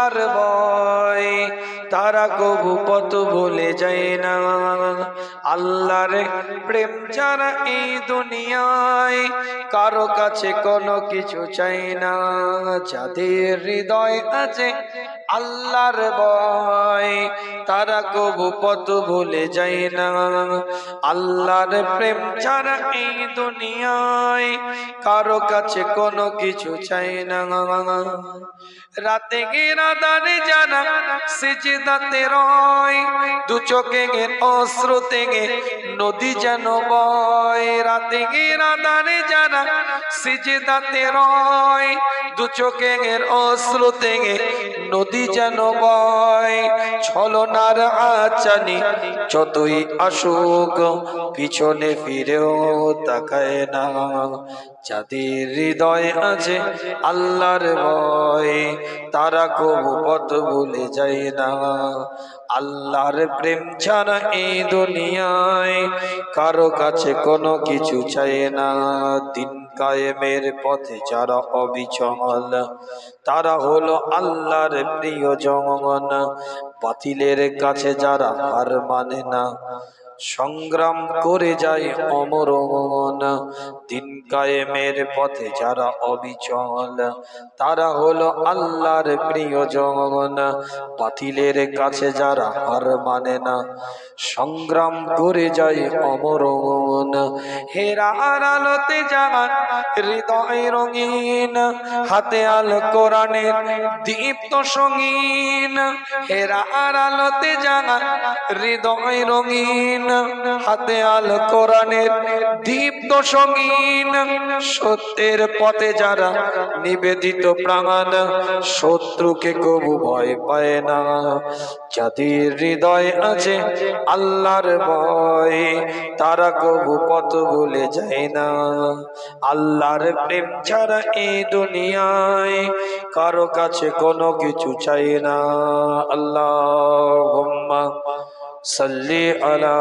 আল্লাহর ভয় তারা কবু পথ ভুলে যায় না। আল্লাহর প্রেম যারা এই দুনিয়ায় কারো কাছে কোনো কিছু চাই না, যাদের হৃদয় আছে আল্লাহর ভয় তারা কবু পথ ভুলে যায় না। আল্লাহর প্রেম ছাড়া এই দুনিয়ায় কারো কাছে কোনো কিছু চাই না। রাতে গিরাদারে যারা সিজদাতে রয়, দু চোখে অশ্রু থেকে নদী যেন বয়। রাতে গিরাদারে যারা সিজদাতে রয়, দু চোখে অশ্রু থেকে নদী যেন বয়। ছলনার আচানি যতই আসুক পিছনে ফিরেও তাকায় না, যাদের হৃদয় আছে আল্লাহর ভয় তারা কবু পথ ভুলে যায় না। আল্লাহর প্রেম ছাড়া এই দুনিয়ায় কারো কাছে কোনো কিছু চায় না। দিন কায়েমের পথে যারা অবিচল তারা হলো আল্লাহর প্রিয়জন। বাতিলের কাছে যারা হার মানে না সংগ্রাম করে যায় অমরণ। দিন কায়েমের পথে যারা অবিচল তারা হলো আল্লাহর প্রিয়জন। বাতিলের কাছে যারা হার মানে না সংগ্রাম করে যায় অমরণ। হেরার আলোতে জাগান হৃদয় রঙিন, হাতে আল কোরআনের দীপ্ত সঙ্গীন। হেরার আলোতে জাগান হৃদয় রঙিন, হাতে আল কোরআনের দীপ্ত সঙ্গীন। সত্যের পথে যারা নিবেদিত প্রাণ শত্রুকে কবু ভয় পায় না, যাদের হৃদয় আছে আল্লাহর ভয় তারা কবু পথ ভুলে যায় না। আল্লাহর প্রেম ছাড়া এই দুনিয়ায় কারো কাছে কোনো কিছু চাই না। আল্লাহুম্মা সাল্লি আলা,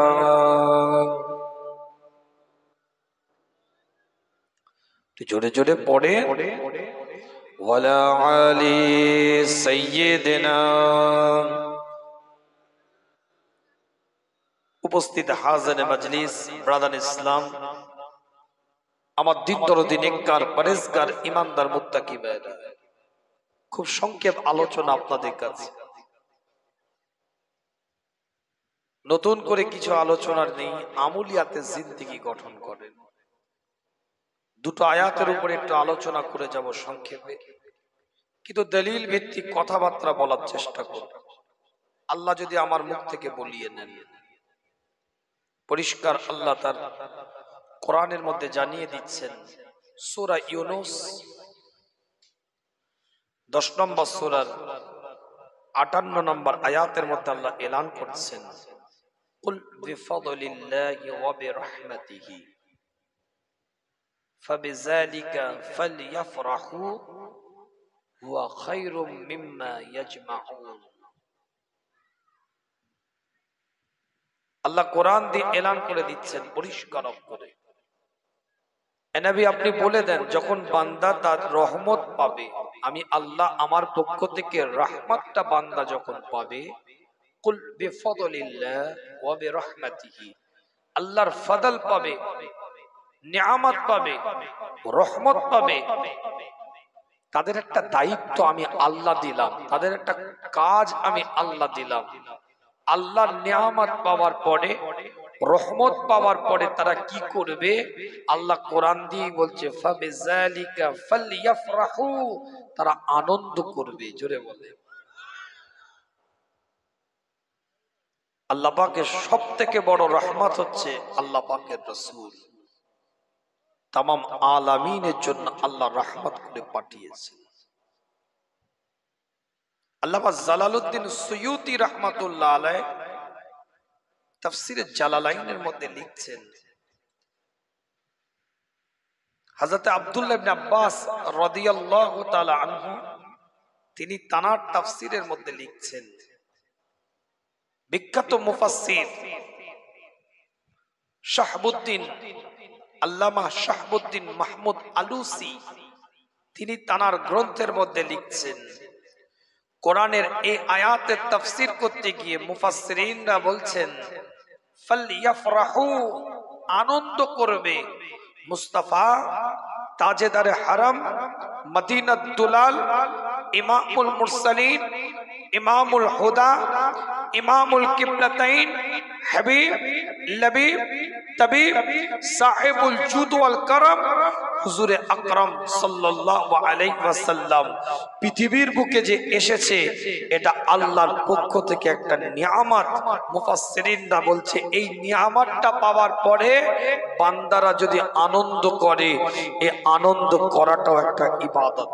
জোরে জোরে পড়ে ওয়ালা আলি সাইয়্যিদিনা। উপস্থিত হাজিরে মজলিস, ব্রাদার ইসলাম, আমার দিন দরদি নেককার পরেজগার ইমানদার মুত্তাকি ভাইরা, খুব সংক্ষেপ আলোচনা আপনাদের কাছে। নতুন করে কিছু আলোচনার নেই, আমুলিয়াতে জিন্দেগি গঠন করেন। দুটো আয়াতের উপরে একটু আলোচনা করে যাব সংক্ষেপে, কিন্তু দলিল ভিত্তিক কথাবার্তা বলার চেষ্টা করব। আল্লাহ যদি আমার মুখ থেকে বলিয়ে নেন, পরিষ্কার আল্লাহ তার কোরআনের মধ্যে জানিয়ে দিচ্ছেন। সূরা ইউনূস 10 নম্বর সূরার 58 নম্বর আয়াতের মধ্যে আল্লাহ এলান করছেন, কুল বিফাদলিল্লাহি ওয়া বিরহমাতিহি ফাবিযালিকা ফালইফরাহু হুয়া খায়রুম মিম্মা ইয়াজমাউন। আল্লাহ কোরআন দিয়ে এলান করে দিচ্ছেন পরিষ্কার করে, এ নবী আপনি বলে দেন, যখন বান্দা তার রহমত পাবে, আমি আল্লাহ আমার পক্ষ থেকে রহমতটা বান্দা যখন পাবে, কুল বিফাদলিল্লাহ ওয়া বিরহমাতিহি, আল্লাহর ফজল পাবে, নিয়ামত পাবে, রহমত পাবে, তাদের একটা দায়িত্ব আমি আল্লাহ দিলাম, তাদের একটা কাজ আমি আল্লাহ দিলাম। আল্লাহর নিয়ামত পাওয়ার পরে, রহমত পাওয়ার পরে তারা কি করবে? আল্লাহ কোরআন দিয়ে বলছে ফাবিযালিকা ফালইফরাহু, তারা আনন্দ করবে। জোরে বলে আল্লাহ পাকের সবথেকে বড় রহমত হচ্ছে আল্লাহ পাকের রাসূল। তামাম আলামিনের জন্য আল্লাহ রহমত করে পাঠিয়েছেন। আল্লামা জালালউদ্দিন সুয়ুতি রাহমাতুল্লাহ আলাইহি তাফসীরে জালালাইনের মধ্যে লিখছেন, হযরত আব্দুল্লাহ ইবনে আব্বাস রাদিয়াল্লাহু তাআলা আনহু তিনি তানার তাফসীরের মধ্যে লিখছেন, বিখ্যাত মুফাসসির শাহাবুদ্দিন, আল্লামা শাহাবুদ্দিন মাহমুদ আলুসি তিনি তানার গ্রন্থের মধ্যে লিখছেন, কোরআনের এই আয়াতের তাফসীর করতে গিয়ে মুফাসসিরিনরা বলছেন ফালইয়াফরাহু, আনন্দ করবে। মুস্তাফা তাজেদারে হারাম, মদিনাত দুলাল, ইমামুল মুরসালিন, ইমামুল হুদা, ইমামুল কিবলাতাইন, হাবিব লবিব তবিব, সাহেবুল জুদ ওয়াল করম, হুজুরে আকরাম সাল্লাল্লাহু আলাইহি ওয়াসাল্লাম পৃথিবীর বুকে যে এসেছে এটা আল্লাহর পক্ষ থেকে একটা নিয়ামত। মুফাসসিরিনরা বলছে এই নিয়ামতটা পাওয়ার পরে বান্দারা যদি আনন্দ করে, এই আনন্দ করাটাও একটা ইবাদত।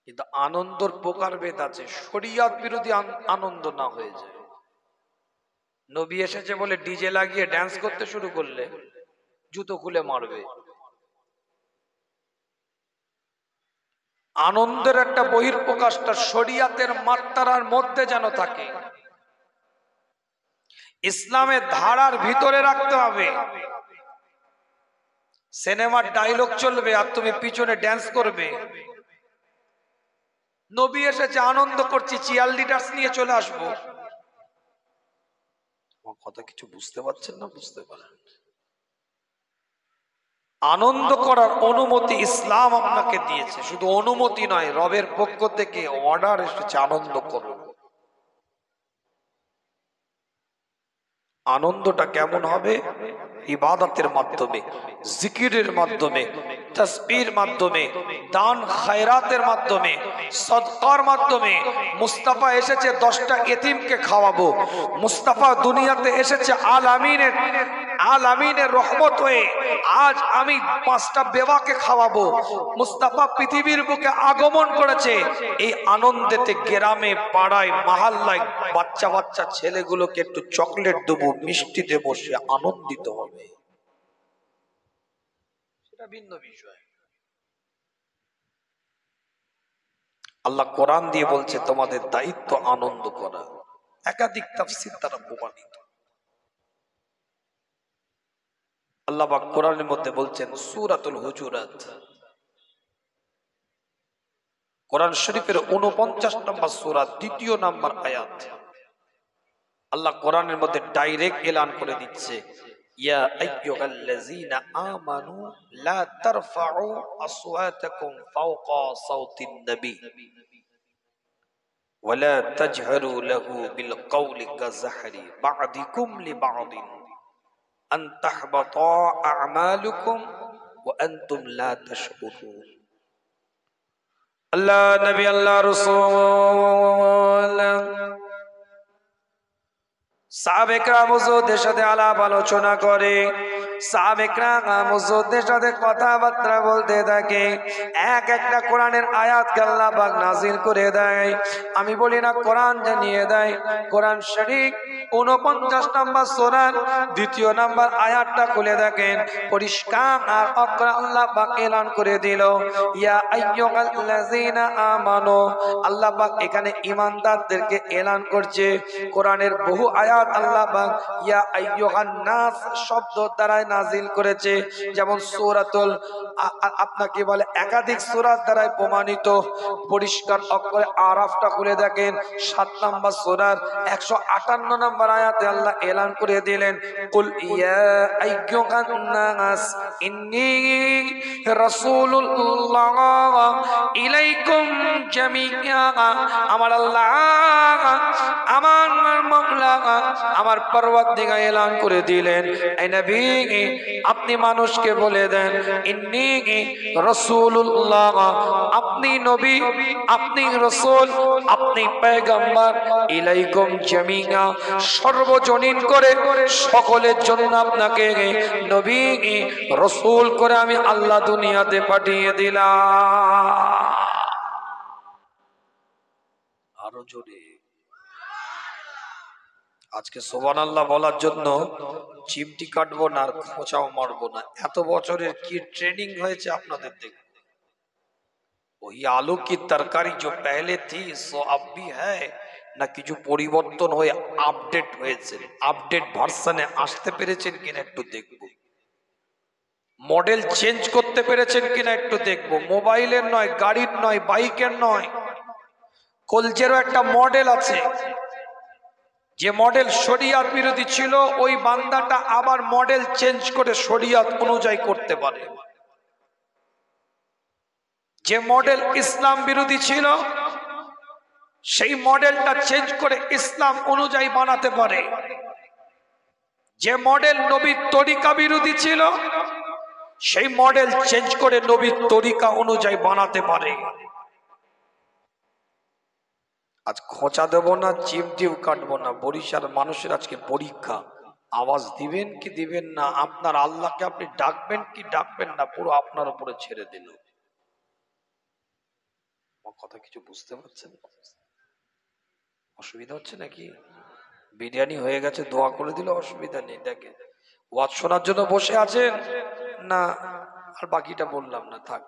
কিন্তু আনন্দর প্রকারভেদ আছে, শরিয়ত বিরোধী আনন্দ না হয়ে যায়। নবী এসেছে বলে ডিজে লাগিয়ে ড্যান্স করতে শুরু করলে জুতো খুলে মারবে। আনন্দের একটা বহিঃপ্রকাশটা শরিয়াতের মাত্রার মধ্যে যেন থাকে, ইসলামের ধারার ভিতরে রাখতে হবে। সিনেমার ডায়লগ চলবে আর তুমি পিছনে ড্যান্স করবে। নবী এসেছে আনন্দ করছি, চিয়ার লিডার্স নিয়ে চলে আসবো। কথা কিছু বুঝতে পারছেন না? বুঝতে পারেন? আনন্দ করার অনুমতি ইসলাম আপনাকে দিয়েছে, শুধু অনুমতি নয়, রবের পক্ষ থেকে অর্ডার এসেছে আনন্দ করুন। আনন্দটা কেমন হবে? ইবাদতের মাধ্যমে, জিকিরের মাধ্যমে, তাসবিহের মাধ্যমে, দান খায়রাতের মাধ্যমে, সদকার মাধ্যমে। মুস্তাফা এসেছে 10টা এতিমকে খাওয়াবো। মুস্তাফা দুনিয়াতে এসেছে আলামিনের রহমত হয়ে। আজ আমি 5টা বেওয়াকে খাওয়াবো। মুস্তাফা পৃথিবীর বুকে আগমন করেছে। এই আনন্দেতে গ্রামে পাড়ায় মহল্লায় বাচ্চা বাচ্চা ছেলেগুলোকে একটু চকলেট দেবো, মিষ্টি দেবো, সে আনন্দিত হবে, সেটা ভিন্ন বিষয়। আল্লাহ কোরআন দিয়ে বলছে তোমাদের দায়িত্ব আনন্দ করা। একাধিক তাফসীর দ্বারা প্রমাণিত। আল্লাহ পাক কোরআনের মধ্যে বলছেন সূরাতুল হুজুরাত, কোরআন শরীফের 49 নম্বর সূরা, 2 নম্বর আয়াত। আল্লাহ কোরআনের মধ্যে ডাইরেক্ট এলান করে দিচ্ছে, ইয়া আইয়ুহাল্লাযীনা আমানু লা তারফাউ আসওয়াতাকুম ফাওকা সাওতিন নবী ওয়া লা তাজহারু লাহু বিল কওলি কাযাহরি বা'দিকুম লিবা'দিন আন তাহবাতা আ'মালুকুম ওয়া আনতুম লা তাশকুরুন। আল্লাহ নবী, আল্লাহ রাসূল সাহাবেকরাম হুজুরদের সাথে আলাপ আলোচনা করে, সাহাবেকরাম হুজুরদের সাথে কথাবার্তা বলতে থাকে। একটা কোরআনের আয়াতকে আল্লাহ পাক নাযিল করে দেয়। আমি বলি না কোরআন জানিয়ে দেয়। কোরআন শরীফ 49 নম্বর সূরার 2 নম্বর আয়াতটা খুলে দেখেন, পরিষ্কার আর অক্ষরে আল্লাহ পাক এলান করে দিল, ইয়া আইয়ুহাল্লাযীনা আমানু। আল্লাহ পাক এখানে ঈমানদারদেরকে এলান করছে। কোরআনের বহু আয়াত আল্লাহ পাক ইয়া আইয়ুহান নাস শব্দ দ্বারা নাজিল করেছে, যেমন সূরাতুল আপনাকে বলে একাধিক সূরা দ্বারা প্রমাণিত। পরিষ্কার অক্ষরে আরাফটা খুলে দেখেন, 7 নম্বর সূরার 158 নম্বর আয়াতে আল্লাহ এলান করে দিলেন, কুল ইয়া আইয়ুহান নাস ইন্নী রাসূলুল্লাহ ইলাইকুম জামিআ। আমার আল্লাহ, আমার মাওলা, আমার পরওয়ারদিগার এলান করে দিলেন, এই নবী আপনি মানুষকে বলে দেন, ইন্নী রাসূলুল্লাহ, আপনি নবী, আপনি রাসূল, আপনি পয়গম্বর, ইলাইকুম জামিআ, সর্বজনীন করে সকলের জন্য আপনাকে নবী রাসূল করে আমি আল্লাহ দুনিয়াতে পাঠিয়ে দিলাম। আরো জোরে আজকে সুবহানাল্লাহ বলার জন্য চিমটি কাটবো না আর খোঁচাও মারবো না। এত বছরের কি ট্রেনিং হয়েছে আপনাদের দেখুন। ওই আলু কি তরকারি जो पहले थी सो अब भी है না কিছু পরিবর্তন হয়ে আপডেট হয়েছে, আপডেট ভার্সনে আসতে পেরেছেন কিনা একটু দেখব। মডেল চেঞ্জ করতে পেরেছেন কিনা একটু দেখবো। মোবাইলের নয়, গাড়ির নয়, বাইকের নয়, কলজেরও একটা মডেল আছে, যে মডেল শরিয়াত বিরোধী ছিল ওই বান্দাটা আবার মডেল চেঞ্জ করে শরিয়াত অনুযায়ী করতে পারে। যে মডেল ইসলাম বিরোধী ছিল সেই মডেলটা চেঞ্জ করে ইসলাম অনুযায়ী বানাতে পারে। যে মডেল নবীর তরিকা বিরোধী ছিল সেই মডেল চেঞ্জ করে নবীর তরিকা অনুযায়ী বানাতে পারে। আজ খোঁচা দেব না, চিমটিও কাটবো না। বরিশাল মানুষের আজকে পরীক্ষা, আওয়াজ দিবেন কি দিবেন না, আপনার আল্লাহকে আপনি ডাকবেন কি ডাকবেন না, পুরো আপনার উপরে ছেড়ে দিল। কথা কিছু বুঝতে পারছেন? অসুবিধা হচ্ছে নাকি? বিরিয়ানি হয়ে গেছে, দোয়া করে দিলে অসুবিধা নেই। দেখেন ওয়াজ শোনার জন্য বসে আছেন না, আর বাকিটা বললাম না, থাক।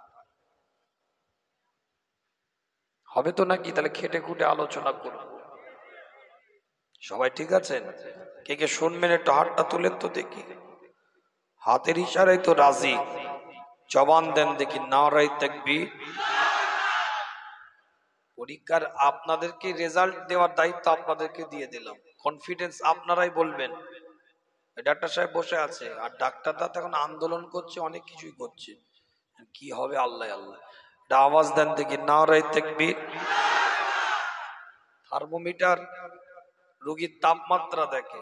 হবে তো নাকি? তাহলে খেটে খুঁটে আলোচনা করব। সবাই ঠিক আছেন? কে কে শুনবেন একটু হাতটা তুলেন তো দেখি। হাতের ইশারায় তো রাজি, জবান দেন দেখি। নারায়ে তাকবীর। পরীক্ষার আপনাদেরকে রেজাল্ট দেওয়ার দায়িত্ব আপনাদেরকে দিয়ে দিলাম। কনফিডেন্স আপনারাই বলবেন। ডাক্তার সাহেব বসে আছে আর ডাক্তাররা এখন আন্দোলন করছে, অনেক কিছুই করছে, কি হবে আল্লাহ আল্লাহ। এটা আওয়াজ দেন দেখি। নারায়ে তাকবীর। থার্মোমিটার রোগীর তাপমাত্রা দেখে,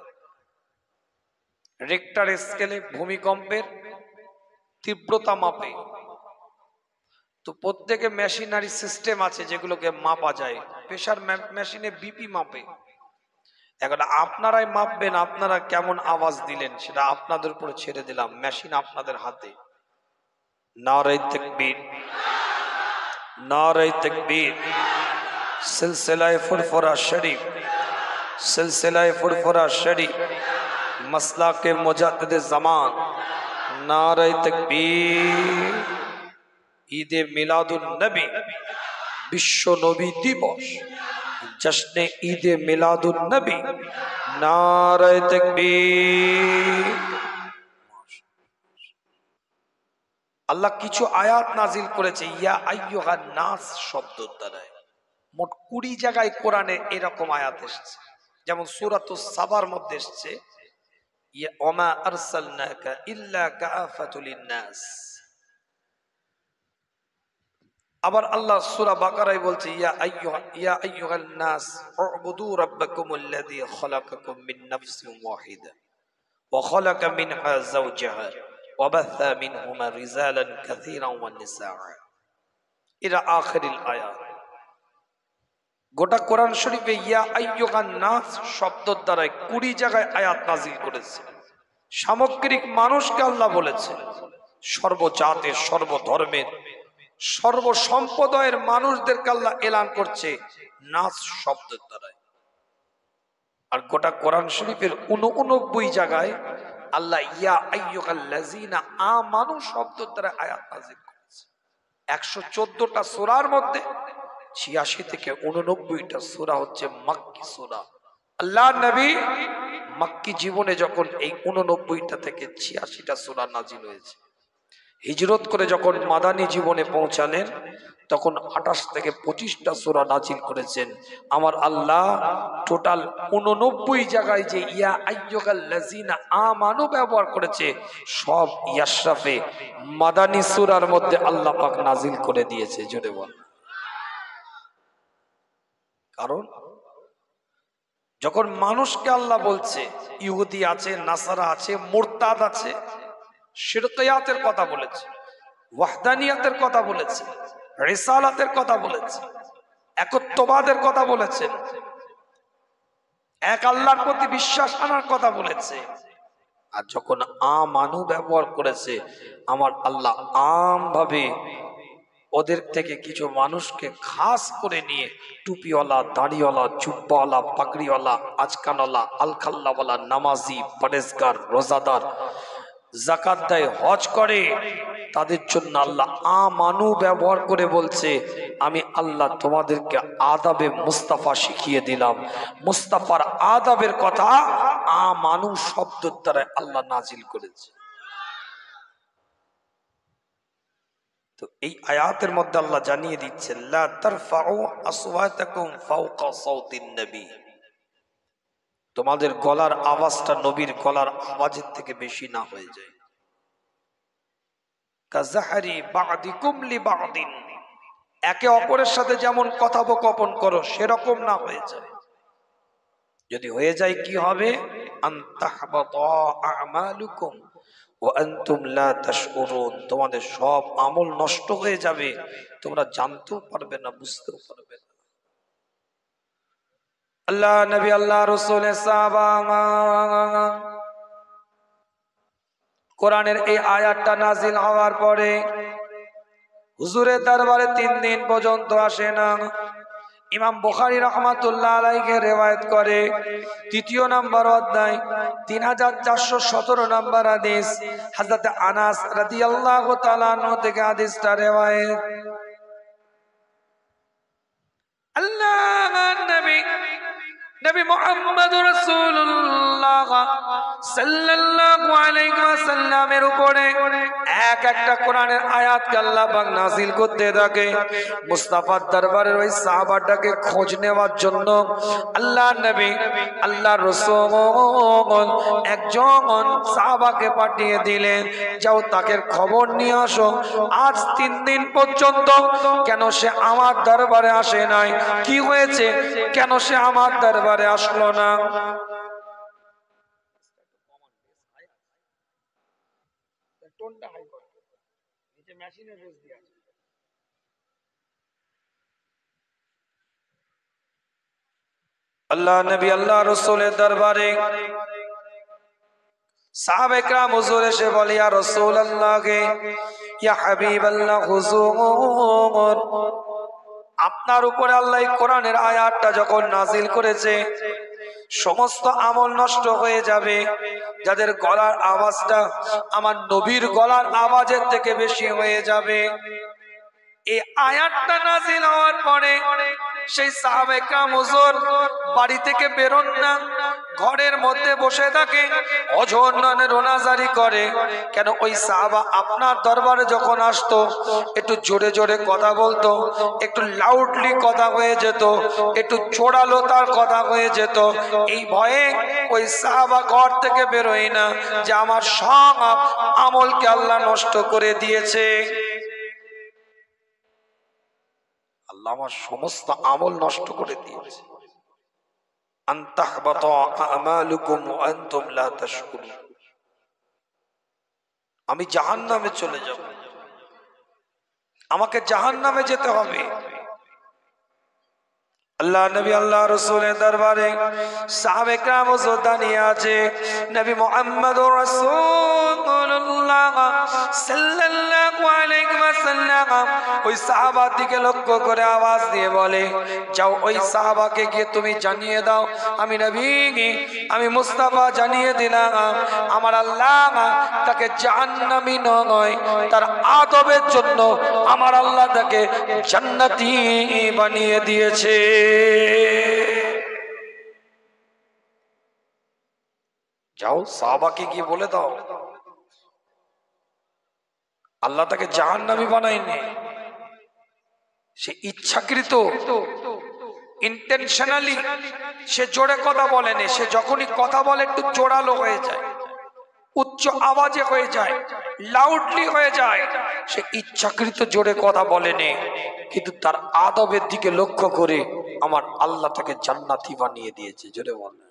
রিক্টার স্কেলে ভূমিকম্পের তীব্রতা মাপে। তো প্রত্যেকে মেশিনারি সিস্টেম আছে যেগুলোকে মাপা যায়। প্রেসার মেশিনে বিপি মাপে। এখন আপনারাই মাপবেন আপনারা কেমন আওয়াজ দিলেন, সেটা আপনাদের উপরে ছেড়ে দিলাম, মেশিন আপনাদের হাতে। নারায়ে তাকবীর, নারায়ে তাকবীর। সিলসিলায়ে ফুরফুরা শরীফ, সিলসিলায়ে ফুরফুরা শরীফ, মাসলাকে মুজাদ্দিদে জামান। নারায়ে তাকবীর। ঈদে মিলাদুন নবী, বিশ্ব নবী দিবস, জশ্নে ঈদে মিলাদুন নবী। নারায়ে তাকবীর। আল্লাহ কিছু আয়াত নাজিল করেছে ইয়া আইয়ুহান নাস শব্দের দ্বারা। মোট 20 জায়গায় কোরআনে এরকম আয়াত এসেছে। যেমন সূরাতুস সাবার মধ্যে এসেছে ইয়া ওমা আরসালনাকা ইল্লা কাফাতুল লিন-নাস। আবার আল্লাহ সূরা বাকারায় বলছে ইয়া আইয়ুহান নাস উ'বুদু রাব্বাকুমুল্লাযী খালাকাকুম মিন নাফসিন ওয়াহিদা ওয়া খালাকা মিনহা যাওজাহা ওয়া বাথা মিনহুমা রিজালান কাসীরান ওয়া নিসাআ ইলা আখিরিল আয়াত। গোটা কোরআন শরীফে ইয়া আইয়ুহান নাস শব্দের দ্বারা 20 জায়গায় আয়াত নাযিল করেছে। সামগ্রিক মানুষকে আল্লাহ বলেছে, সর্বজাতের, সর্বধর্মের, সর্বসম্প্রদায়ের মানুষদেরকে আল্লাহ এলান করছে নাস শব্দের দ্বারা। আর গোটা কোরআন শরীফের 89 জায়গায় আল্লাহ ইয়া আইয়ুহাল্লাযীনা আমানু শব্দের দ্বারা আয়াত নাযিল করেছে। 114টা সূরার মধ্যে 86 থেকে 89টা সূরা হচ্ছে মাক্কি সূরা। আল্লাহ নবী মাক্কি জীবনে যখন এই 89টা থেকে 86টা সূরা নাযিল হয়েছে, হিজরত করে যখন মাদানী জীবনে পৌঁছালেন তখন 28 থেকে 25টা সূরা নাযিল করেছেন। আমার আল্লাহ টোটাল 89 জায়গায় যে ইয়া আইয়ুহাল্লাযীনা আমানু ব্যবহার করেছে সব ইয়াশরাফে মাদানী সূরার মধ্যে আল্লাহ পাক নাযিল করে দিয়েছে। জোরে বল। কারণ যখন মানুষকে আল্লাহ বলছে ইহুদি আছে, নাসারা আছে, মুরতাদ আছে, শিরকিয়াতের কথা বলেছে, ওয়াহদানিয়াতের কথা বলেছে, রিসালাতের কথা বলেছে, একত্ববাদের কথা বলেছেন, এক আল্লাহর প্রতি বিশ্বাস আনার কথা বলেছে। আর যখন আমানু ব্যবহার করেছে আমার আল্লাহ আম ভাবে ওদের থেকে কিছু মানুষকে খাস করে নিয়ে টুপিওয়ালা, দাড়িওয়ালা, জুব্বাওয়ালা, পাগড়িওয়ালা, আজকানওয়ালা, আলখাল্লাওয়ালা, নামাজি, পরেজগার, রোজাদার, যাকাত দেয়, হজ করে, তাদের জন্য আল্লাহ আমানু ব্যবহার করে বলছে আমি আল্লাহ তোমাদেরকে আদাবে মুস্তাফা শিখিয়ে দিলাম। মুস্তাফার আদাবের কথা আমানু শব্দের দ্বারা আল্লাহ নাজিল করেছে। তো এই আয়াতের মধ্যে আল্লাহ জানিয়ে দিচ্ছেন লা তারফাউ আসওয়াতাকুম ফাওকা সাউতিন নবী, তোমাদের গলার আওয়াজটা নবীর গলার আওয়াজের থেকে বেশি না হয়ে যায়। কাযাহরি বা'দিকুম লিবা'দিন, একে অপরের সাথে যেমন কথোপকথন করো সেরকম না হয়ে যায়। যদি হয়ে যায় কি হবে? আনতাহবাতা আমালুকুম ওয়া আনতুম লা তাশউরুন, তোমাদের সব আমল নষ্ট হয়ে যাবে, তোমরা জানতেও পারবে না, বুঝতেও পারবে না। আল্লাহ নবী, আল্লাহ রাসূলের সাহাবা, কোরআনের এই আয়াতটা নাজিল হওয়ার পরে হুজুরের দরবারে 3 দিন পর্যন্ত আসে না। ইমাম বুখারী রাহমাতুল্লাহ আলাইহি রিওয়ায়াত করে 3 নম্বর অধ্যায় 3417 নম্বর হাদিস, হযরত আনাস রাদিয়াল্লাহু তাআলা আনহু থেকে হাদিসটা রিওয়ায়াত। আল্লাহর নবী মুহাম্মদুর রাসূলুল্লাহ সাল্লাল্লাহু আলাইহি ওয়াসাল্লামের উপরে এক একটা কোরআনের আয়াতকে আল্লাহ পাক নাযিল করতে থাকে। মুস্তাফার দরবারের ওই সাহাবাটাকে খোঁজ নেওয়ার জন্য আল্লাহর নবী, আল্লাহর রাসূল একজন সাহাবাকে পাঠিয়ে দিলেন, যাও তাকে খবর নিয়ে আসো, আজ 3 দিন পর্যন্ত কেন সে আমার দরবারে আসে নাই, কি হয়েছে, কেন সে আমার দরবারে আসলো না। আল্লাহ নবী, আল্লাহ রাসূলের দরবারে সাহাবা একরাম হুজুর এসে বলে, ইয়া রাসূলুল্লাহ, ইয়া হাবিবাল্লাহ হুজুর, আপনার উপরে আল্লাহ কোরআনের আয়াতটা যখন নাজিল করেছে, সমস্ত আমল নষ্ট হয়ে যাবে, যাদের গলার আওয়াজটা আমার নবীর গলার আওয়াজের থেকে বেশি হয়ে যাবে। এই আয়াতটা নাজিল হওয়ার পরে সেই সাহাবা একরাম হুজুর বাড়ি থেকে বেরোন না, ঘরের মধ্যে বসে থাকে, অঝরনানে রোনাজারি করে। কেন? ওই সাহাবা আপনার দরবারে যখন আসতো একটু জোরে জোরে কথা বলতো, একটু লাউডলি কথা হয়ে যেত, একটু জোরালো তার কথা হয়ে যেত। এই ভয়ে ওই সাহাবা ঘর থেকে বেরোয় না যে আমার সব আমলকে আল্লাহ নষ্ট করে দিয়েছে, আল্লাহ আমার সমস্ত আমল নষ্ট করে দিয়েছে। আনতাহবাতা আমালুকুম ওয়া আনতুম লা তাশকুরুন, আমি জাহান্নামে চলে যাব, আমাকে জাহান্নামে যেতে হবে। আল্লাহ নবী, আল্লাহ রাসূলের দরবারে সাহাবা একরাম হুজুর দাঁড়িয়ে আছে। নবী মুহাম্মদুর রাসূলুল্লাহ সাল্লাল্লাহু আলাইহি ওয়াসাল্লাম ওই সাহাবার দিকে লক্ষ্য করে আওয়াজ দিয়ে বলে, যাও ওই সাহাবাকে গিয়ে তুমি জানিয়ে দাও, আমি নবী, আমি মুস্তাফা জানিয়ে দিলাম, আমার আল্লাহ তাকে জাহান্নামী নয়, তার আদবের জন্য আমার আল্লাহ তাকে জান্নাতি বানিয়ে দিয়েছে। যাও সাহাবাকে গিয়ে বলে দাও, আল্লাহ তাকে জাহান্নামী বানায়নি, সে ইচ্ছাকৃত, ইন্টেনশনালি সে জোরে কথা বলেনি। সে যখনই কথা বলে একটু জোরালো হয়ে যায়, উচ্চ আওয়াজে হয়ে যায়, লাউডলি হয়ে যায়, সে ইচ্ছাকৃত জোরে কথা বলেনি, কিন্তু তার আদবের দিকে লক্ষ্য করে আমার আল্লাহ তাকে জান্নাতি বানিয়ে দিয়েছে। জোরে বলেন,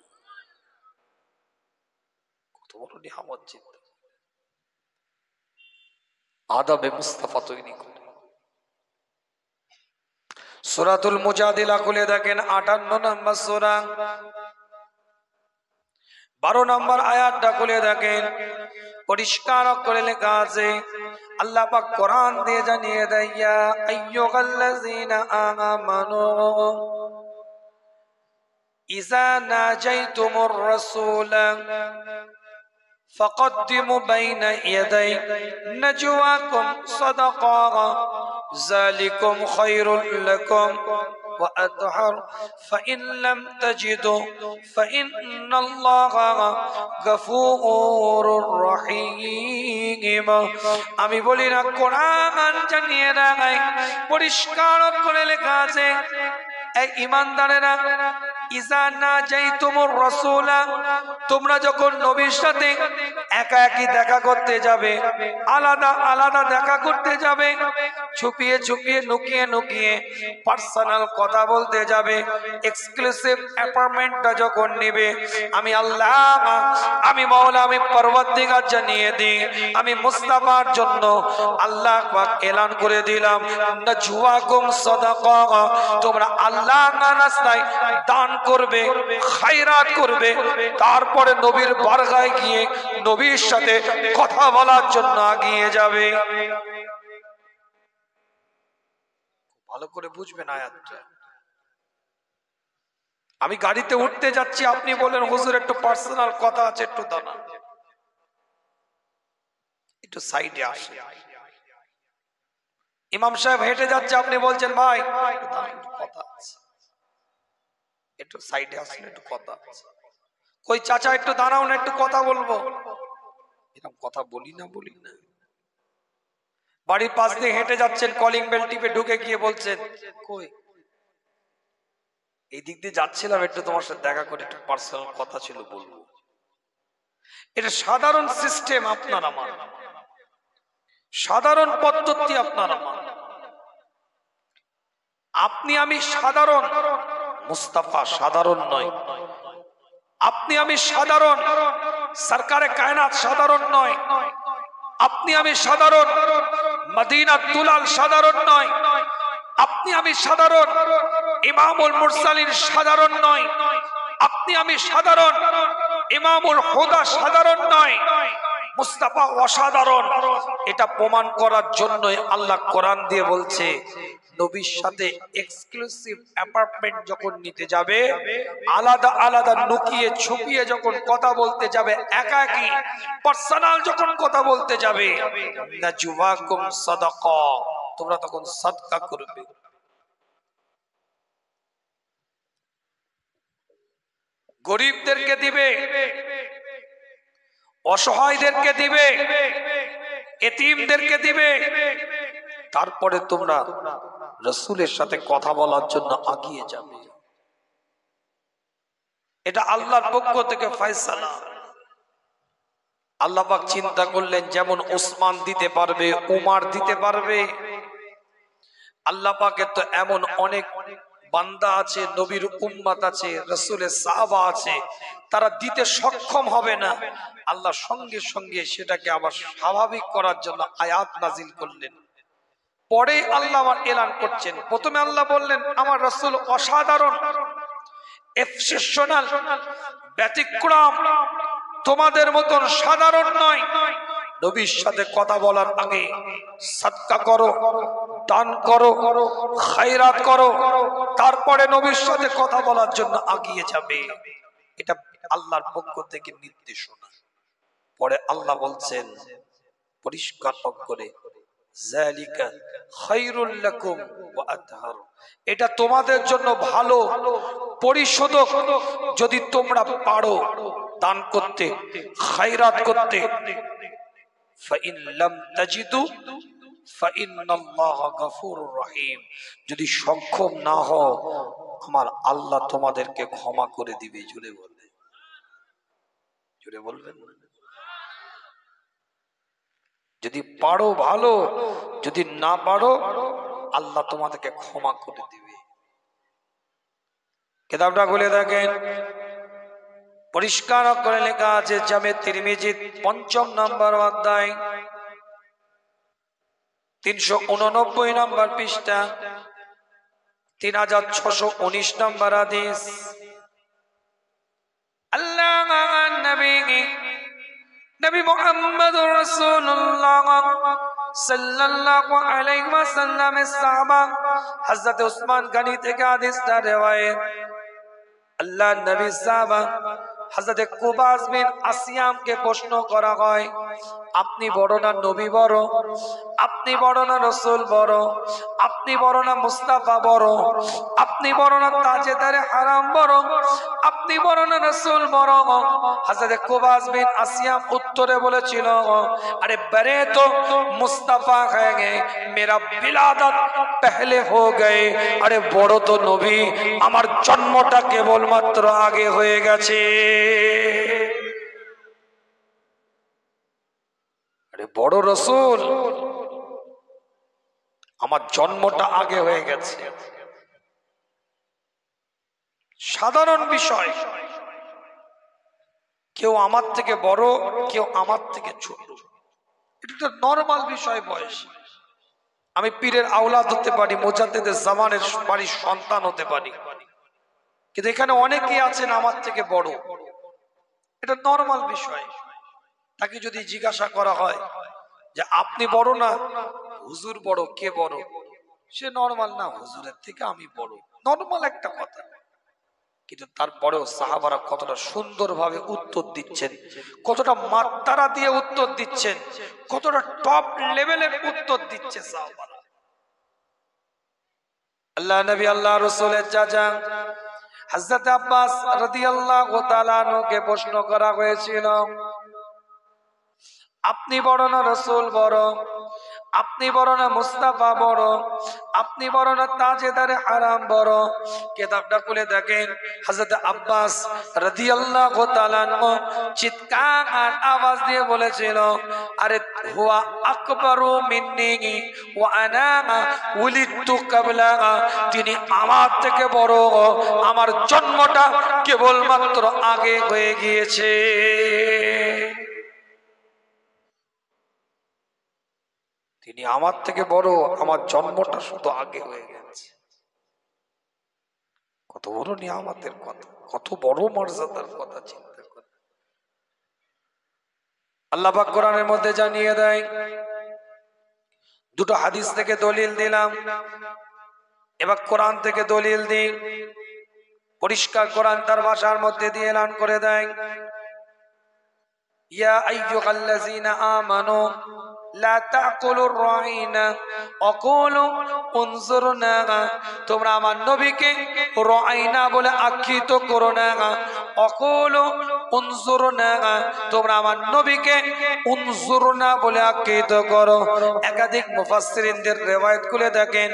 কত বড় নিয়ামত! চিন্তা, আদবে মুস্তাফা তৈরি করে। সূরাতুল মুজাদিলা খুলে দেখেন, 58 নম্বর সূরা, 12 নম্বর আয়াতটা খুলে দেখেন, পরিষ্কার করে লেখা আছে, আল্লাহ পাক কোরআন দিয়ে জানিয়ে দেয়, ইয়া আইয়ুহাল্লাযীনা আমানু ইযা নাজাইতুমুর রাসূলা ফাকদ্দিমু বাইনা ইয়াদাই নাজওয়াকুম সাদাকা যালিকুম খায়রুল লাকুম وأطهر فإن لم تجدوا فإن الله غفور رحيم আমি বলি না কোরআন জানিয়ে রাখাই পরিষ্কার করে লেখা আছে এই ঈমানদারেরা ইজা নাজাইতুমুর রাসূলা তোমরা যখন নবীর সাথে একা একই দেখা করতে যাবে আলাদা আলাদা দেখা করতে যাবে ছুপিয়ে ছুপিয়ে লুকিয়ে লুকিয়ে পার্সোনাল কথা বলতে যাবে এক্সক্লুসিভ অ্যাপার্টমেন্টটা যখন নেবে আমি আল্লাহ আমি মাওলা আমি পরওয়ারদিগার জানিয়ে দিই আমি মুস্তাফার জন্য আল্লাহ পাক এলান করে দিলাম নাজওয়াকুম সাদাকা তোমরা আল্লাহর রাস্তায় দান করবে খায়রাত করবে তারপরে নবীর বারগায় গিয়ে নবীর সাথে কথা বলার জন্য এগিয়ে যাবে ভালো করে বুঝবেন আয়াতটা আমি গাড়িতে উঠতে যাচ্ছি আপনি বলেন হুজুর একটু পার্সোনাল কথা আছে একটু দাঁড়ান একটু সাইডে আসেন ইমাম সাহেব হেঁটে যাচ্ছে আপনি বলছেন ভাই কথা আছে একটু সাইডে আসেন একটু কথা আছে কই চাচা একটু দাঁড়াও না একটু কথা বলবো এরকম কথা বলি না বাড়ির পাশ দিয়ে হেঁটে যাচ্ছেন কলিং বেল টিপে ঢুকে গিয়ে বলছেন কই এই দিক দিয়ে যাচ্ছিলাম একটু তোমার সাথে দেখা করে একটু পার্সোনাল কথা ছিল বলবো এটা সাধারণ সিস্টেম আপনার আমার সাধারণ পদ্ধতি আপনার আমার আপনি আমি সাধারণ মুস্তাফা সাধারণ নয় আপনি আমি সাধারণ সরকারে কায়নাত সাধারণ নয় আপনি আমি সাধারণ মদিনাত দুলাল সাধারণ নয় আপনি আমি সাধারণ ইমামুল মুরসালিন সাধারণ নয় আপনি আমি সাধারণ ইমামুল হুদা সাধারণ নয় মুস্তাফা অসাধারণ এটা প্রমাণ করার জন্য আল্লাহ কোরআন দিয়ে বলছে নবীর সাথে এক্সক্লুসিভ অ্যাপার্টমেন্ট যখন নিতে যাবে আলাদা আলাদা লুকিয়ে ছুপিয়ে যখন কথা বলতে যাবে একাকী পার্সোনাল যখন কথা বলতে যাবে নাজওয়াকুম সাদাকা তোমরা তখন সাদকা করবে গরিবদেরকে দিবে অসহায়দেরকে দিবে এতিমদেরকে দিবে তারপরে তোমরা রাসূলের সাথে কথা বলার জন্য এগিয়ে যাবে এটা আল্লাহর পক্ষ থেকে ফয়সালা আল্লাহ পাক চিন্তা করলেন যেমন ওসমান দিতে পারবে উমার দিতে পারবে আল্লাহ পাকের তো এমন অনেক বান্দা আছে নবীর উম্মত আছে রাসূলের সাহাবা আছে তারা দিতে সক্ষম হবে না আল্লাহ সঙ্গে সঙ্গে সেটাকে আবার স্বাভাবিক করার জন্য আয়াত নাজিল করলেন পরে আল্লাহ আবার এলান করছেন প্রথমে আল্লাহ বললেন আমার রাসূল অসাধারণ এক্সেপশনাল ব্যতিক্রম তোমাদের মতন সাধারণ নয় নবীর সাথে কথা বলার আগে সাদকা করো দান করো খায়রাত করো তারপরে নবীর সাথে কথা বলার জন্য এগিয়ে যাবে এটা আল্লাহর পক্ষ থেকে নির্দেশনা পরে আল্লাহ বলছেন পরিষ্কার করে যালিকা খায়রুল লাকুম ওয়া আতহার এটা তোমাদের জন্য ভালো পরিশোধক যদি তোমরা পারো দান করতে খায়রাত করতে ফাইন লাম তাজিদু ফাইন্নাল্লাহা গফুরুর রহিম যদি সক্ষম না হও আমার আল্লাহ তোমাদেরকে ক্ষমা করে দিবে জোরে বলবেন যদি পারো ভালো যদি না পারো আল্লাহ তোমাদেরকে ক্ষমা করে দিবে কিতাবটা খুলে দেখেন পরিষ্কার করে লেখা আছে জামে তিরমিজি ৫ম নম্বর অধ্যায় ৩৮৯ নম্বর পৃষ্ঠা ৩৬১৯ নম্বর হাদিস আল্লাহ নবী মুহাম্মদুর রাসূলুল্লাহ সাল্লাল্লাহু আলাইহি ওয়াসাল্লামের সাহাবা হযরত উসমান গনি থেকে হাদিসটা রওয়ায়েত আল্লাহ নবী সাহাবা হযরত কুবাস বিন আসিয়াম কে প্রশ্ন করা হয় আপনি বড় না নবী বড়, আপনি বড় না রসুল বড়, আপনি বড় না মুস্তাফা বড়, আপনি বড় না তাজেদারে হারাম বড়, আপনি বড় না রসুল বড়। হযরত কুবাস বিন আসিয়াম উত্তরে বলেছিল, अरे बड़े तो मुस्तफा हैं, मेरा विलादत पहले हो गए। अरे বড় তো নবী, আমার জন্মটা কেবলমাত্র আগে হয়ে গেছে। আরে বড় রসুল, আমার জন্মটা আগে হয়ে গেছে। সাধারণ বিষয়, কেউ আমার থেকে বড়, কেউ আমার থেকে ছোট, এটা তো নরমাল বিষয়। বয়স, আমি পীরের আওলাদ হতে পারি, মুজাদ্দিদের জামানের বাড়ির সন্তান হতে পারি, কিন্তু এখানে অনেকেই আছেন আমার থেকে বড়, এটা নরমাল বিষয়। তাকে যদি জিজ্ঞাসা করা হয় যে আপনি বড় না হুজুর বড়, কে বড়, সে নরমাল না হুজুরের থেকে আমি বড়, নরমাল একটা কথা। কিন্তু তারপরেও সাহাবারা কতটা সুন্দরভাবে উত্তর দিচ্ছেন, কতটা মাত্রা দিয়ে উত্তর দিচ্ছেন, কতটা টপ লেভেলের উত্তর দিচ্ছে সাহাবারা। আল্লাহ নবী আল্লাহ রাসূলের চাচা হযরত আব্বাস রাদিয়াল্লাহু তাআলা আনহুকে প্রশ্ন করা হয়েছিল, আপনি বড় না রাসূল বড়, আপনি বড় না মুস্তাফা বড়, আপনি বড় না তাজেদারে হারাম বড়? কিতাবটা খুলে দেখেন, হযরত আব্বাস রাদিয়াল্লাহু তাআলা আনহু চিৎকার আওয়াজ দিয়ে বলেছিল, আরে হুয়া আকবারু মিন্নি ওয়া আনা উলিদতু ক্বাবলা, তিনি আমার থেকে বড়, আমার জন্মটা কেবলমাত্র আগে হয়ে গিয়েছে। তিনি আমার থেকে বড়, আমার জন্মটা শুধু আগে হয়ে গেছে। কত বড় নিয়ামতের কথা, কত বড় মর্যাদার কথা চিন্তা করে। আল্লাহ পাক কোরআনের মধ্যে জানিয়ে দেয়, দুটো হাদিস থেকে দলিল দিলাম, এবার কোরআন থেকে দলিল দিই। পরিষ্কার কোরআন তার ভাষার মধ্যে দিয়ে এলান করে দেয়, ইয়া আইয়ুহাল্লাযীনা আমানু লা তাকুলুর রাইনা ওয়াকুলু উনজুরনা, তোমরা আমার নবীকে রাইনা বলে আখ্যায়িত করো না। ওয়াকুলু উনজুরনা, তোমরা আমার নবীকে উনজুরনা বলে আখ্যায়িত করো। একাধিক মুফাসসিরিনদের রিওয়ায়াত খুলে দেখেন,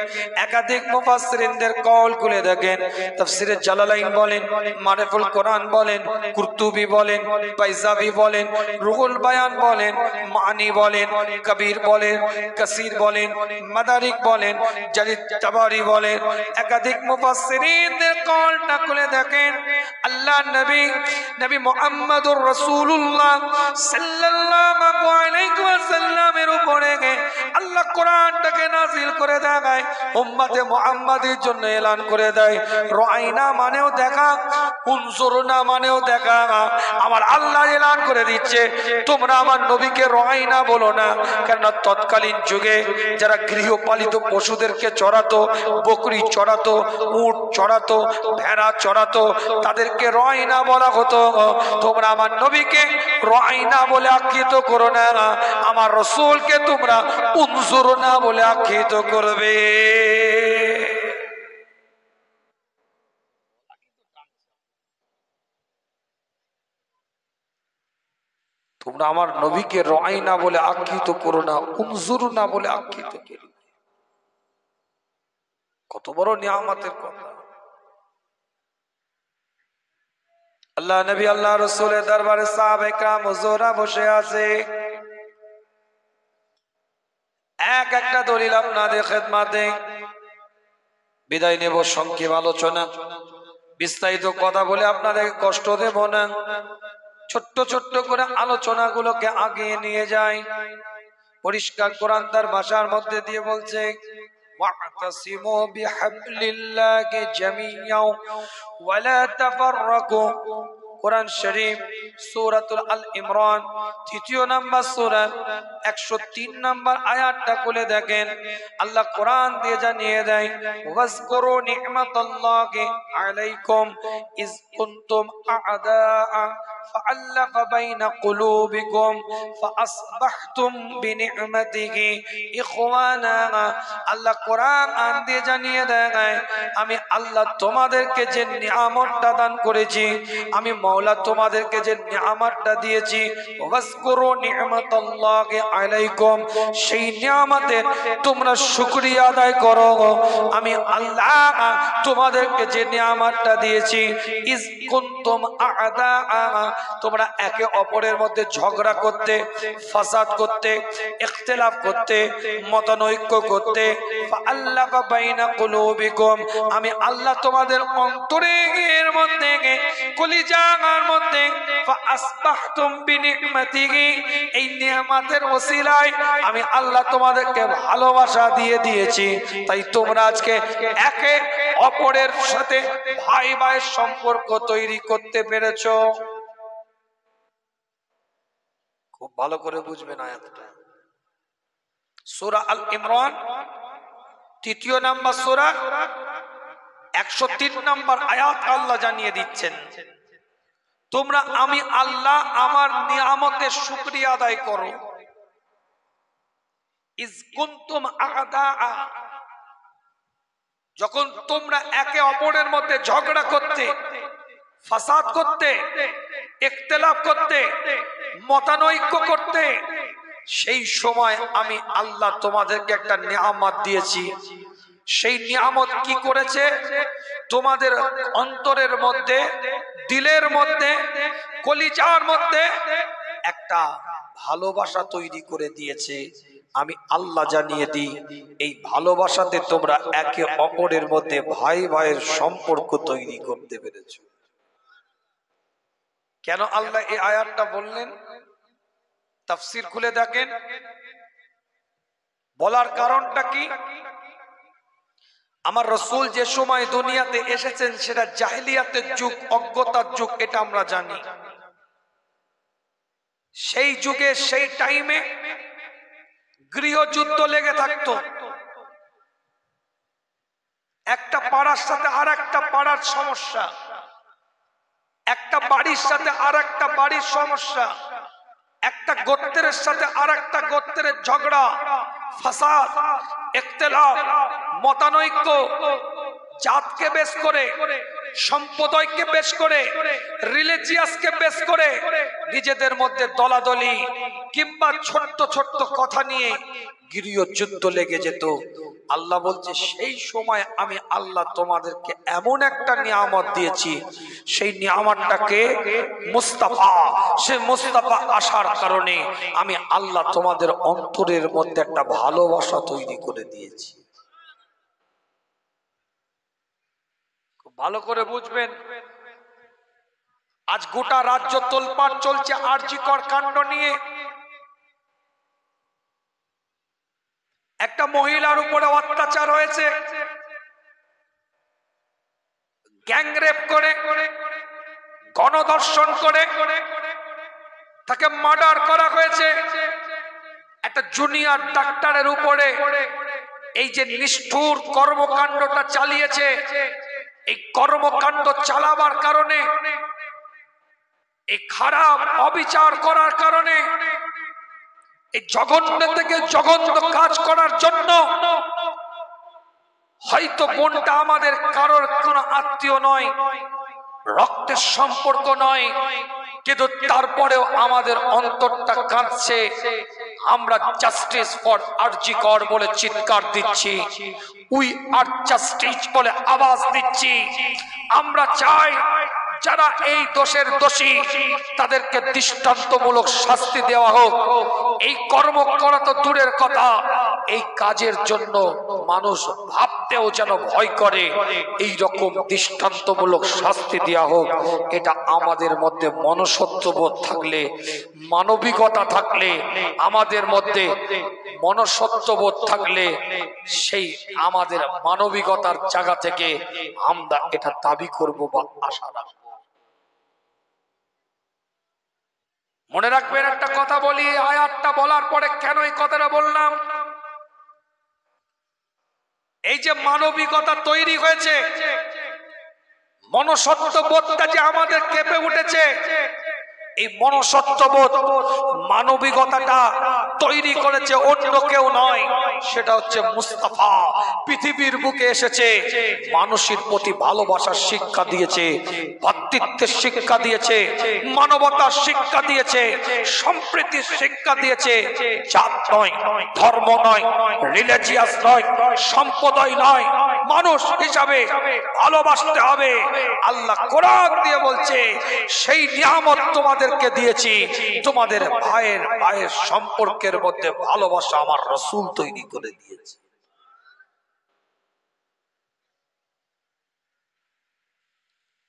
একাধিক মুফাসসিরিনদের কওল খুলে দেখেন। তাফসীরে জালালাইন বলেন, মারিফুল কোরআন বলেন, কুরতুবী বলেন, বাইজাবি বলেন, রুহুল বায়ান বলেন, মানি বলেন, কবির বলেন, কাসির বলেন, মাদারিক বলেন, জালিল তাবারি বলেন, একাধিক মুফাসসিরিনদের কওলটা খুলে দেখেন। আল্লাহ নবী মুহাম্মদুর রাসূলুল্লাহ সাল্লাল্লাহু আলাইহি ওয়াসাল্লামের উপরে আল্লাহ কোরআনটাকে নাযিল করে দেয়, উম্মতে মুহাম্মাদের জন্য এলান করে দেয়, রাইনা মানেও দেখা, উনজুরনা মানেও দেখা। আমার আল্লাহ এলান করে দিচ্ছে, তোমরা আমার নবীকে রাইনা বলো না। কেন তৎকালীন যুগে যারা গৃহপালিত পশুদেরকে চড়াতো, বকরি চড়াতো, উট চড়াতো, ভেড়া চড়াতো, তাদেরকে রাইনা বলা হতো। তোমরা আমার নবীকে রাইনা বলে আখ্যায়িত করো না, আমার রাসূলকে তোমরা উনজুরনা বলে আখ্যায়িত করবে। তোমরা আমার নবীকে রাইনা বলে আখ্যায়িত করো না, উনজুরনা বলে আখ্যায়িত করো। কত বড় নিয়ামতের কথা। আল্লাহ নবী আল্লাহ রাসূলের দরবারে সাহাবায়ে কেরাম হুজুরা বসে আছে। এক একটা দলিল আপনাদের খেদমতে বিদায় নেব। সংক্ষেপ আলোচনা, বিস্তারিত কথা বলে আপনাদের কষ্ট দেব না, ছোট্ট ছোট্ট করে আলোচনাগুলোকে আগিয়ে নিয়ে যায়। পরিষ্কার কোরআন তার ভাষার মধ্যে দিয়ে বলছে, ওয়া'তাসিমু বিহাবলিল্লাহি জামিআন ওয়া লা তাফাররাকু। কোরআন শরীফ সূরাতুল আল ইমরান ৩য় নাম্বার সূরা ১০৩ নাম্বার আয়াতটা খুলে দেখেন। আল্লাহ কোরআন দিয়ে জানিয়ে দেয়, ওয়াজকুরু নি'মাতাল্লাহি আলাইকুম ইয কুনতুম আ'দাআ فألف بين قلوبكم فأصبحتم بنعمته إخوانا আল্লাহ কোরআন দিয়ে জানিয়ে দেয় আমি আল্লাহ তোমাদেরকে যে নিয়ামতটা দান করেছি আমি মাওলা তোমাদেরকে যে নিয়ামতটা দিয়েছি ওয়াজকুরু নি'মাতাল্লাহি আলাইকুম সেই নিয়ামতের তোমরা শুকরিয়া আদায় করো আমি আল্লাহ তোমাদেরকে যে নিয়ামতটা দিয়েছি ইজ কুনতুম আ'দা তোমরা একে অপরের মধ্যে ঝগড়া করতে ফাসাদ করতে ইখতিলাফ করতে মতানৈক্য করতে ফাআল্লাফা বাইনা কুলুবিকুম আমি আল্লাহ তোমাদের অন্তরের মধ্যে কলিজার মধ্যে ফাআসবাহতুম বিনি'মাতিহি এই নিয়ামতের ওসিলায় আমি আল্লাহ তোমাদেরকে ভালোবাসা দিয়ে দিয়েছি তাই তোমরা আজকে একে অপরের সাথে ভাই ভাইয়ের সম্পর্ক তৈরি করতে পেরেছো খুব ভালো করে বুঝবেন আয়াতটা সূরা আল ইমরান তৃতীয় নাম্বার সূরা 103 নাম্বার আয়াত আল্লাহ জানিয়ে দিচ্ছেন তোমরা আমি আল্লাহ আমার নিয়ামতের শুকরিয়া আদায় করো ইজ কুনতুম আ'দা যখন তোমরা একে অপরের মধ্যে ঝগড়া করতে ফাসাদ করতে ইখতিলাফ করতে মতানৈক্য করতে সেই সময় আমি আল্লাহ তোমাদেরকে একটা নিয়ামত দিয়েছি সেই নিয়ামত কি করেছে তোমাদের অন্তরের মধ্যে দিলের মধ্যে কলিজার মধ্যে একটা ভালোবাসা তৈরি করে দিয়েছে আমি আল্লাহ জানিয়ে দিই এই ভালোবাসাতে তোমরা একে অপরের মধ্যে ভাই ভাইয়ের সম্পর্ক তৈরি করতে পেরেছো কেন আল্লাহ এই আয়াতটা বললেন তাফসীর খুলে দেখেন বলার কারণটা কি আমার রাসূল যে সময় দুনিয়াতে এসেছেন সেটা জাহেলিয়াতের যুগ অজ্ঞতার যুগ এটা আমরা জানি সেই যুগে সেই টাইমে গৃহযুদ্ধ লেগে থাকতো একটা পাড়ার সাথে আরেকটা পাড়ার সমস্যা একটা বাড়ির সাথে আরেকটা বাড়ির সমস্যা একটা গোত্রের সাথে আরেকটা গোত্রের ঝগড়া ফাসাদ ইখতিলাফ মতানৈক্য জাতকে বেশ করে সম্প্রদায়কে বেশ করে রিলিজিয়াসকে বেশ করে নিজেদের মধ্যে দলাদলি কিংবা ছোট্ট ছোট্ট কথা নিয়ে গৃহযুদ্ধ লেগে যেত আল্লাহ বলছে সেই সময় আমি আল্লাহ তোমাদেরকে এমন একটা নিয়ামত দিয়েছি সেই নিয়ামতটাকে মুস্তাফা সে মুস্তাফা আসার কারণে আমি আল্লাহ তোমাদের অন্তরের মধ্যে একটা ভালোবাসা তৈরি করে দিয়েছি খুব ভালো করে বুঝবেন আজ গোটা রাজ্য তোলপাড় চলছে আরজিকর কাণ্ড নিয়ে একটা মহিলার উপরে অত্যাচার হয়েছে গ্যাংরেপ করে গণধর্ষণ করে তাকে মার্ডার করা হয়েছে একটা জুনিয়র ডাক্তারের উপরে এই যে নিষ্ঠুর কর্মকাণ্ডটা চালিয়েছে এই কর্মকাণ্ড চালাবার কারণে এই খারাপ অবিচার করার কারণে এই জঘন্য থেকে জঘন্য কাজ করার জন্য হয়তো বোনটা আমাদের কারোর কোনো আত্মীয় নয় রক্তের সম্পর্ক নয় কিন্তু তারপরেও আমাদের অন্তরটা কাঁদছে আমরা জাস্টিস ফর আরজি কর বলে চিৎকার দিচ্ছি উই আর জাস্টিস বলে আওয়াজ দিচ্ছি আমরা চাই যারা এই দোষের দোষী তাদেরকে দৃষ্টান্তমূলক শাস্তি দেওয়া হোক এই কর্ম করা তো দূরের কথা এই কাজের জন্য মানুষ ভাবতেও যেন ভয় করে এই রকম দৃষ্টান্তমূলক শাস্তি দেওয়া হোক এটা আমাদের মধ্যে মনুষ্যত্ববোধ থাকলে মানবিকতা থাকলে আমাদের মধ্যে মনুষ্যত্ববোধ থাকলে সেই আমাদের মানবিকতার জায়গা থেকে আমরা এটা দাবি করব বা আশা রাখবো মনে রাখবেন একটা কথা বলি আয়াতটা বলার পরে কেন এই কথাটা বললাম এই যে মানবিকতা তৈরি হয়েছে মনুষ্যত্ববোধটা যে আমাদের কেঁপে উঠেছে এই মনুষ্যত্ববোধ মানবিকতাটা তৈরি করেছে অন্য কেউ নয়, সেটা হচ্ছে মুস্তাফা। পৃথিবীর বুকে এসেছে, মানুষের প্রতি ভালোবাসার শিক্ষা দিয়েছে, ভ্রাতৃত্বের শিক্ষা দিয়েছে, মানবতার শিক্ষা দিয়েছে, সম্প্রীতির শিক্ষা দিয়েছে। জাত নয়, ধর্ম নয়, রিলিজিয়াস নয়, সম্প্রদায় নয়, মানুষ হিসাবে ভালোবাসতে হবে। আল্লাহ কোরআন দিয়ে বলছে সেই নিয়ামত তোমাদেরকে দিয়েছি, তোমাদের ভাইয়ের ভাইয়ের সম্পর্কের মধ্যে ভালোবাসা আমার রাসূল তৈরি করে দিয়েছে।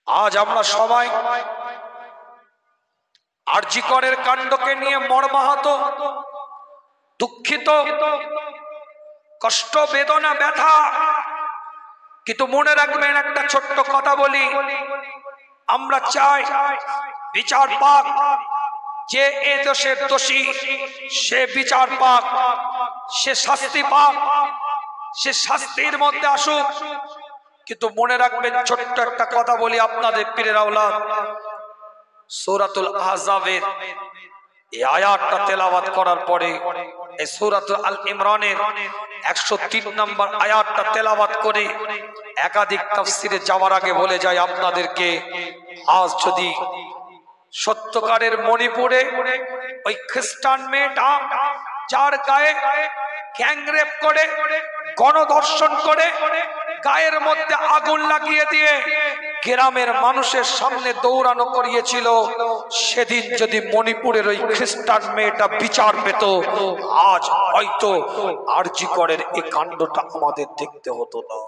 আজ আমরা সবাই আরজি করের কাণ্ডকে নিয়ে মর্মাহত, দুঃখিত, কষ্ট, বেদনা, ব্যথা। কিন্তু মনে রাখবেন একটা ছোট্ট কথা বলি, আমরা চাই বিচার পাক, যে এ দেশের দোষী সে বিচার পাক, সে শাস্তি পাক, সে শাস্তির মধ্যে আসুক। কিন্তু মনে রাখবেন ছোট্ট একটা কথা বলি আপনাদের পীরের আওলাদ, সূরাতুল আহজাবের এই আয়াতটা তেলাওয়াত করার পরে এই সূরাতুল আল ইমরানের 103 নম্বর আয়াতটা তেলাওয়াত করে একাধিক তাফসিরে যাওয়ার আগে বলে যায় আপনাদেরকে, আজ যদি সত্যকারের মণিপুরে ওই খ্রিস্টান মেয়েটা যার গায়ে গ্যাংরেপ করে, গণধর্ষণ করে, গায়ের মধ্যে আগুন লাগিয়ে দিয়ে গ্রামের মানুষের সামনে দৌড়ানো করিয়েছিল, সেদিন যদি মণিপুরের ওই খ্রিস্টান মেয়েটা বিচার পেত, আজ হয়তো আরজি করের এই কাণ্ডটা আমাদের দেখতে হতো না।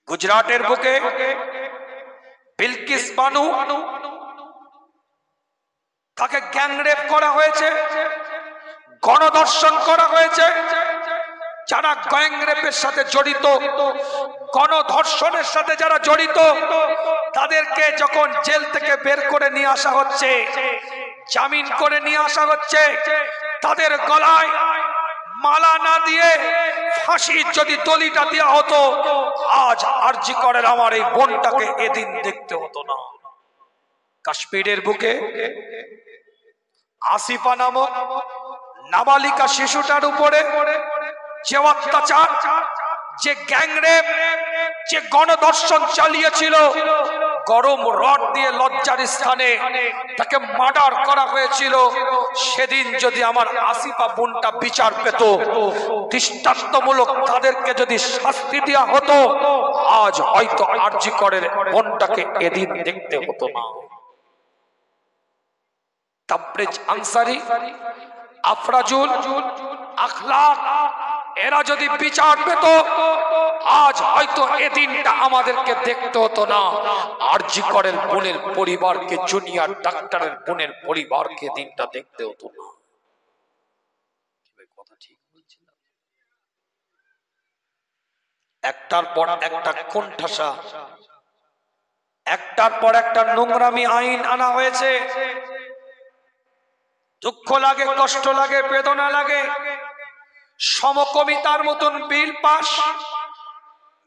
গুজরাটের বুকে বিলকিস বানু, তাকে গ্যাংরেপ করা হয়েছে, গণধর্ষণ করা হয়েছে। যারা গ্যাংরেপের সাথে জড়িত, গণধর্ষণের সাথে যারা জড়িত, তাদেরকে যখন জেল থেকে বের করে নিয়ে আসা হচ্ছে, জামিন করে নিয়ে আসা হচ্ছে, তাদের গলায় মালা না দিয়ে ফাঁসির যদি দড়িটা দেওয়া হতো, আজ আরজি করের আমার এই বোনটাকে এদিন দেখতে হতো না। কাশ্মীরের বুকে আসিফা নামক নাবালিকা শিশুটার উপরে যে অত্যাচার, যে গ্যাংরেপ, যে গণধর্ষণ চালিয়েছিল, গরম রড দিয়ে লজ্জার স্থানে তাকে মার্ডার করা হয়েছিল, সেদিন যদি আমার আসিফা বোনটা বিচার পেত, দৃষ্টান্তমূলক তাদেরকে যদি শাস্তি দেওয়া হতো, আজ হয়তো আরজি করের বোনটাকে এদিন দেখতে হতো না। তাবরেজ আনসারী, আফরাজুল, আখলাক, এরা যদি বিচার পেত, আজ হয়তো এ দিনটা আমাদেরকে দেখতে হতো না। আরজি করের বোনের পরিবারকে, জুনিয়র ডাক্তারের বোনের পরিবারকে দিনটা দেখতে হতো না। কথা ঠিক বলছি না? একটার পর একটা কোণঠাসা, একটার পর একটা নোংরামি আইন আনা হয়েছে। দুঃখ লাগে, কষ্ট লাগে, বেদনা লাগে। সমকবিতার মতন bill pass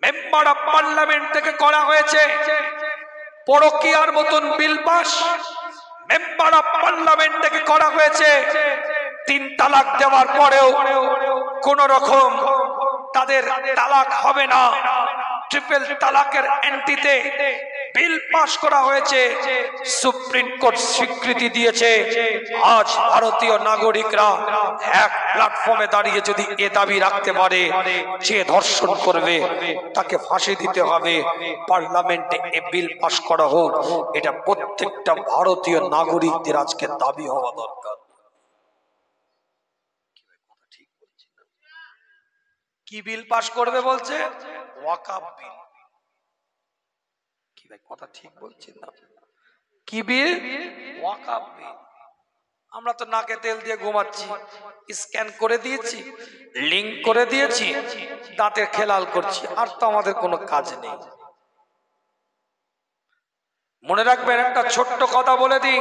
member of parliament থেকে করা হয়েছে, পরকীয়ার মতন bill pass member of parliament থেকে করা হয়েছে। 3 তালাক দেওয়ার পরেও কোন রকম তাদের তালাক হবে না, ট্রিপল তালাকের অ্যান্টিতে বিল পাস করা হয়েছে। সুপ্রিম কোর্ট স্বীকৃতি দিয়েছে। আজ ভারতীয় নাগরিকরা এক প্ল্যাটফর্মে দাঁড়িয়ে যদি এ দাবি রাখতে পারে, যে ধর্ষণ করবে তাকে ফাঁসি দিতে হবে, পার্লামেন্টে এ বিল পাস করা হোক, এটা প্রত্যেকটা ভারতীয় নাগরিকদের আজকে দাবি হওয়া দরকার। কি বিল পাস করবে বলছে? ওয়াকাফ বিল। কি ভাই কথা ঠিক বলছি না? কি বিল? ওয়াকাফ বিল। আমরা তো নাকে তেল দিয়ে ঘুমাচ্ছি, স্ক্যান করে দিয়েছি, লিংক করে দিয়েছি, দাঁতের খেলাল করছি, আর তো আমাদের কোনো কাজ নেই। মনে রাখবেন একটা ছোট্ট কথা বলে দিই,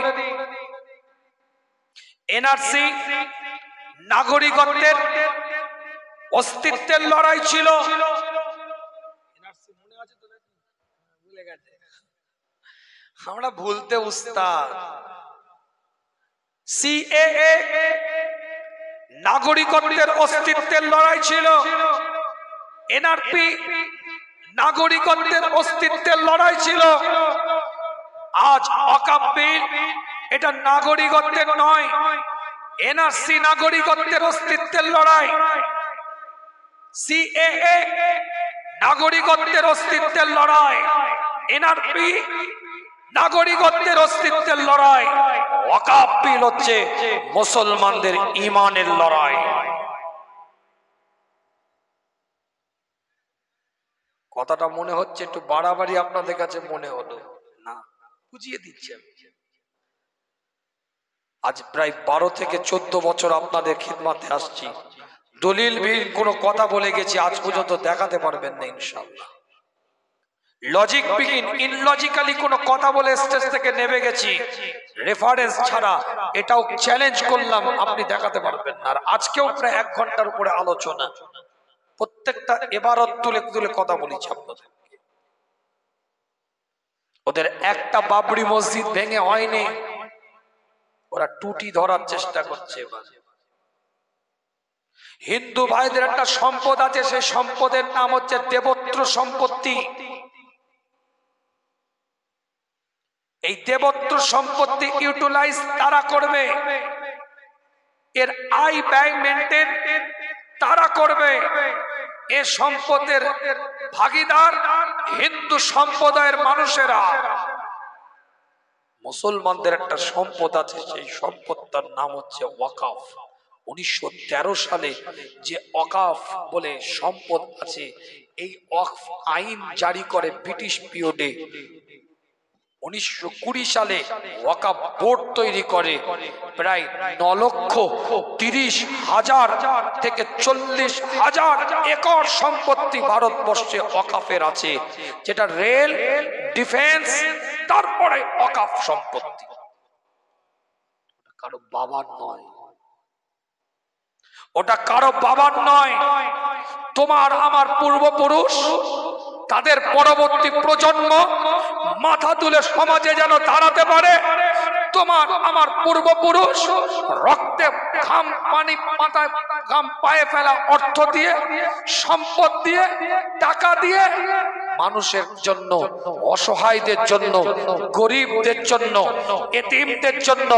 এনআরসি নাগরিকত্বের অস্তিত্বের লড়াই ছিল। আমরা ভুলতে উস্তাদ। সিএএ নাগরিকত্বের অস্তিত্বের লড়াই ছিল, এনআরপি নাগরিকত্বের অস্তিত্বের লড়াই ছিল। আজ ওয়াকফ বিল এটা নাগরিকত্বের নয়, এনআরসি নাগরিকত্বের অস্তিত্বের লড়াই। সিএএ নাগরিকত্বের অস্তিত্বের লড়াই, এনআরপি নাগরিকত্বের অস্তিত্বের লড়াই, ওয়াকফ বিল হচ্ছে মুসলমানদের ঈমানের লড়াই। কথাটা মনে হচ্ছে একটু বাড়াবাড়ি আপনাদের কাছে মনে হলো না? বুঝিয়ে দিচ্ছি। আজ প্রায় 12 থেকে 14 বছর আপনাদের খিদমতে আসছি, দলিল বিহীন কোনো কথা বলে গেছি আজ পর্যন্ত দেখাতে পারবেন না ইনশাআল্লাহ। লজিক বিহীন ইনলজিক্যালি কোনো কথা বলে স্টেজ থেকে নেমে গেছি রেফারেন্স ছাড়া, এটাও চ্যালেঞ্জ করলাম, আপনি দেখাতে পারবেন না। আর আজকেও প্রায় 1 ঘন্টার উপরে আলোচনা, প্রত্যেকটা ইবারত তুলে তুলে কথা বলেছি আপনাদের। ওদের একটা বাবরি মসজিদ ভেঙে হয়নি, ওরা টুটি ধরার চেষ্টা করছে। হিন্দু ভাইদের একটা সম্পদ আছে, সেই সম্পদের নাম হচ্ছে দেবত্র সম্পত্তি। এই দেবত্র সম্পত্তি ইউটিলাইজ তারা করবে, এর আয় ব্যয় মেনটেন তারা করবে। এ সম্পদের ভাগীদার হিন্দু সম্প্রদায়ের মানুষেরা। মুসলমানদের একটা সম্পদ আছে, সেই সম্পদটার নাম হচ্ছে ওয়াকফ। 1913 সালে যে ওয়াকফ বলে সম্পদ আছে, এই ওয়াকফ আইন জারি করে ব্রিটিশ পিরিয়ডে। 1920 সালে ওয়াকফ বোর্ড তৈরি করে। প্রায় 9,30,000 থেকে 40,000 একর সম্পত্তি ভারতবর্ষে ওয়াকফের আছে, যেটা রেল, ডিফেন্স, তারপরে ওয়াকফ সম্পত্তি। কারো বাবার নয়, ওটা কারো বাবার নয়। তোমার আমার পূর্বপুরুষ, তাদের পরবর্তী প্রজন্ম মাথা তুলে সমাজে যেন দাঁড়াতে পারে। তোমার আমার পূর্বপুরুষ রক্তে ঘাম পানি মাথায় ঘাম পায়ে ফেলা অর্থ দিয়ে, সম্পদ দিয়ে, টাকা দিয়ে মানুষের জন্য, অসহায়দের জন্য, গরিবদের জন্য, এতিমদের জন্য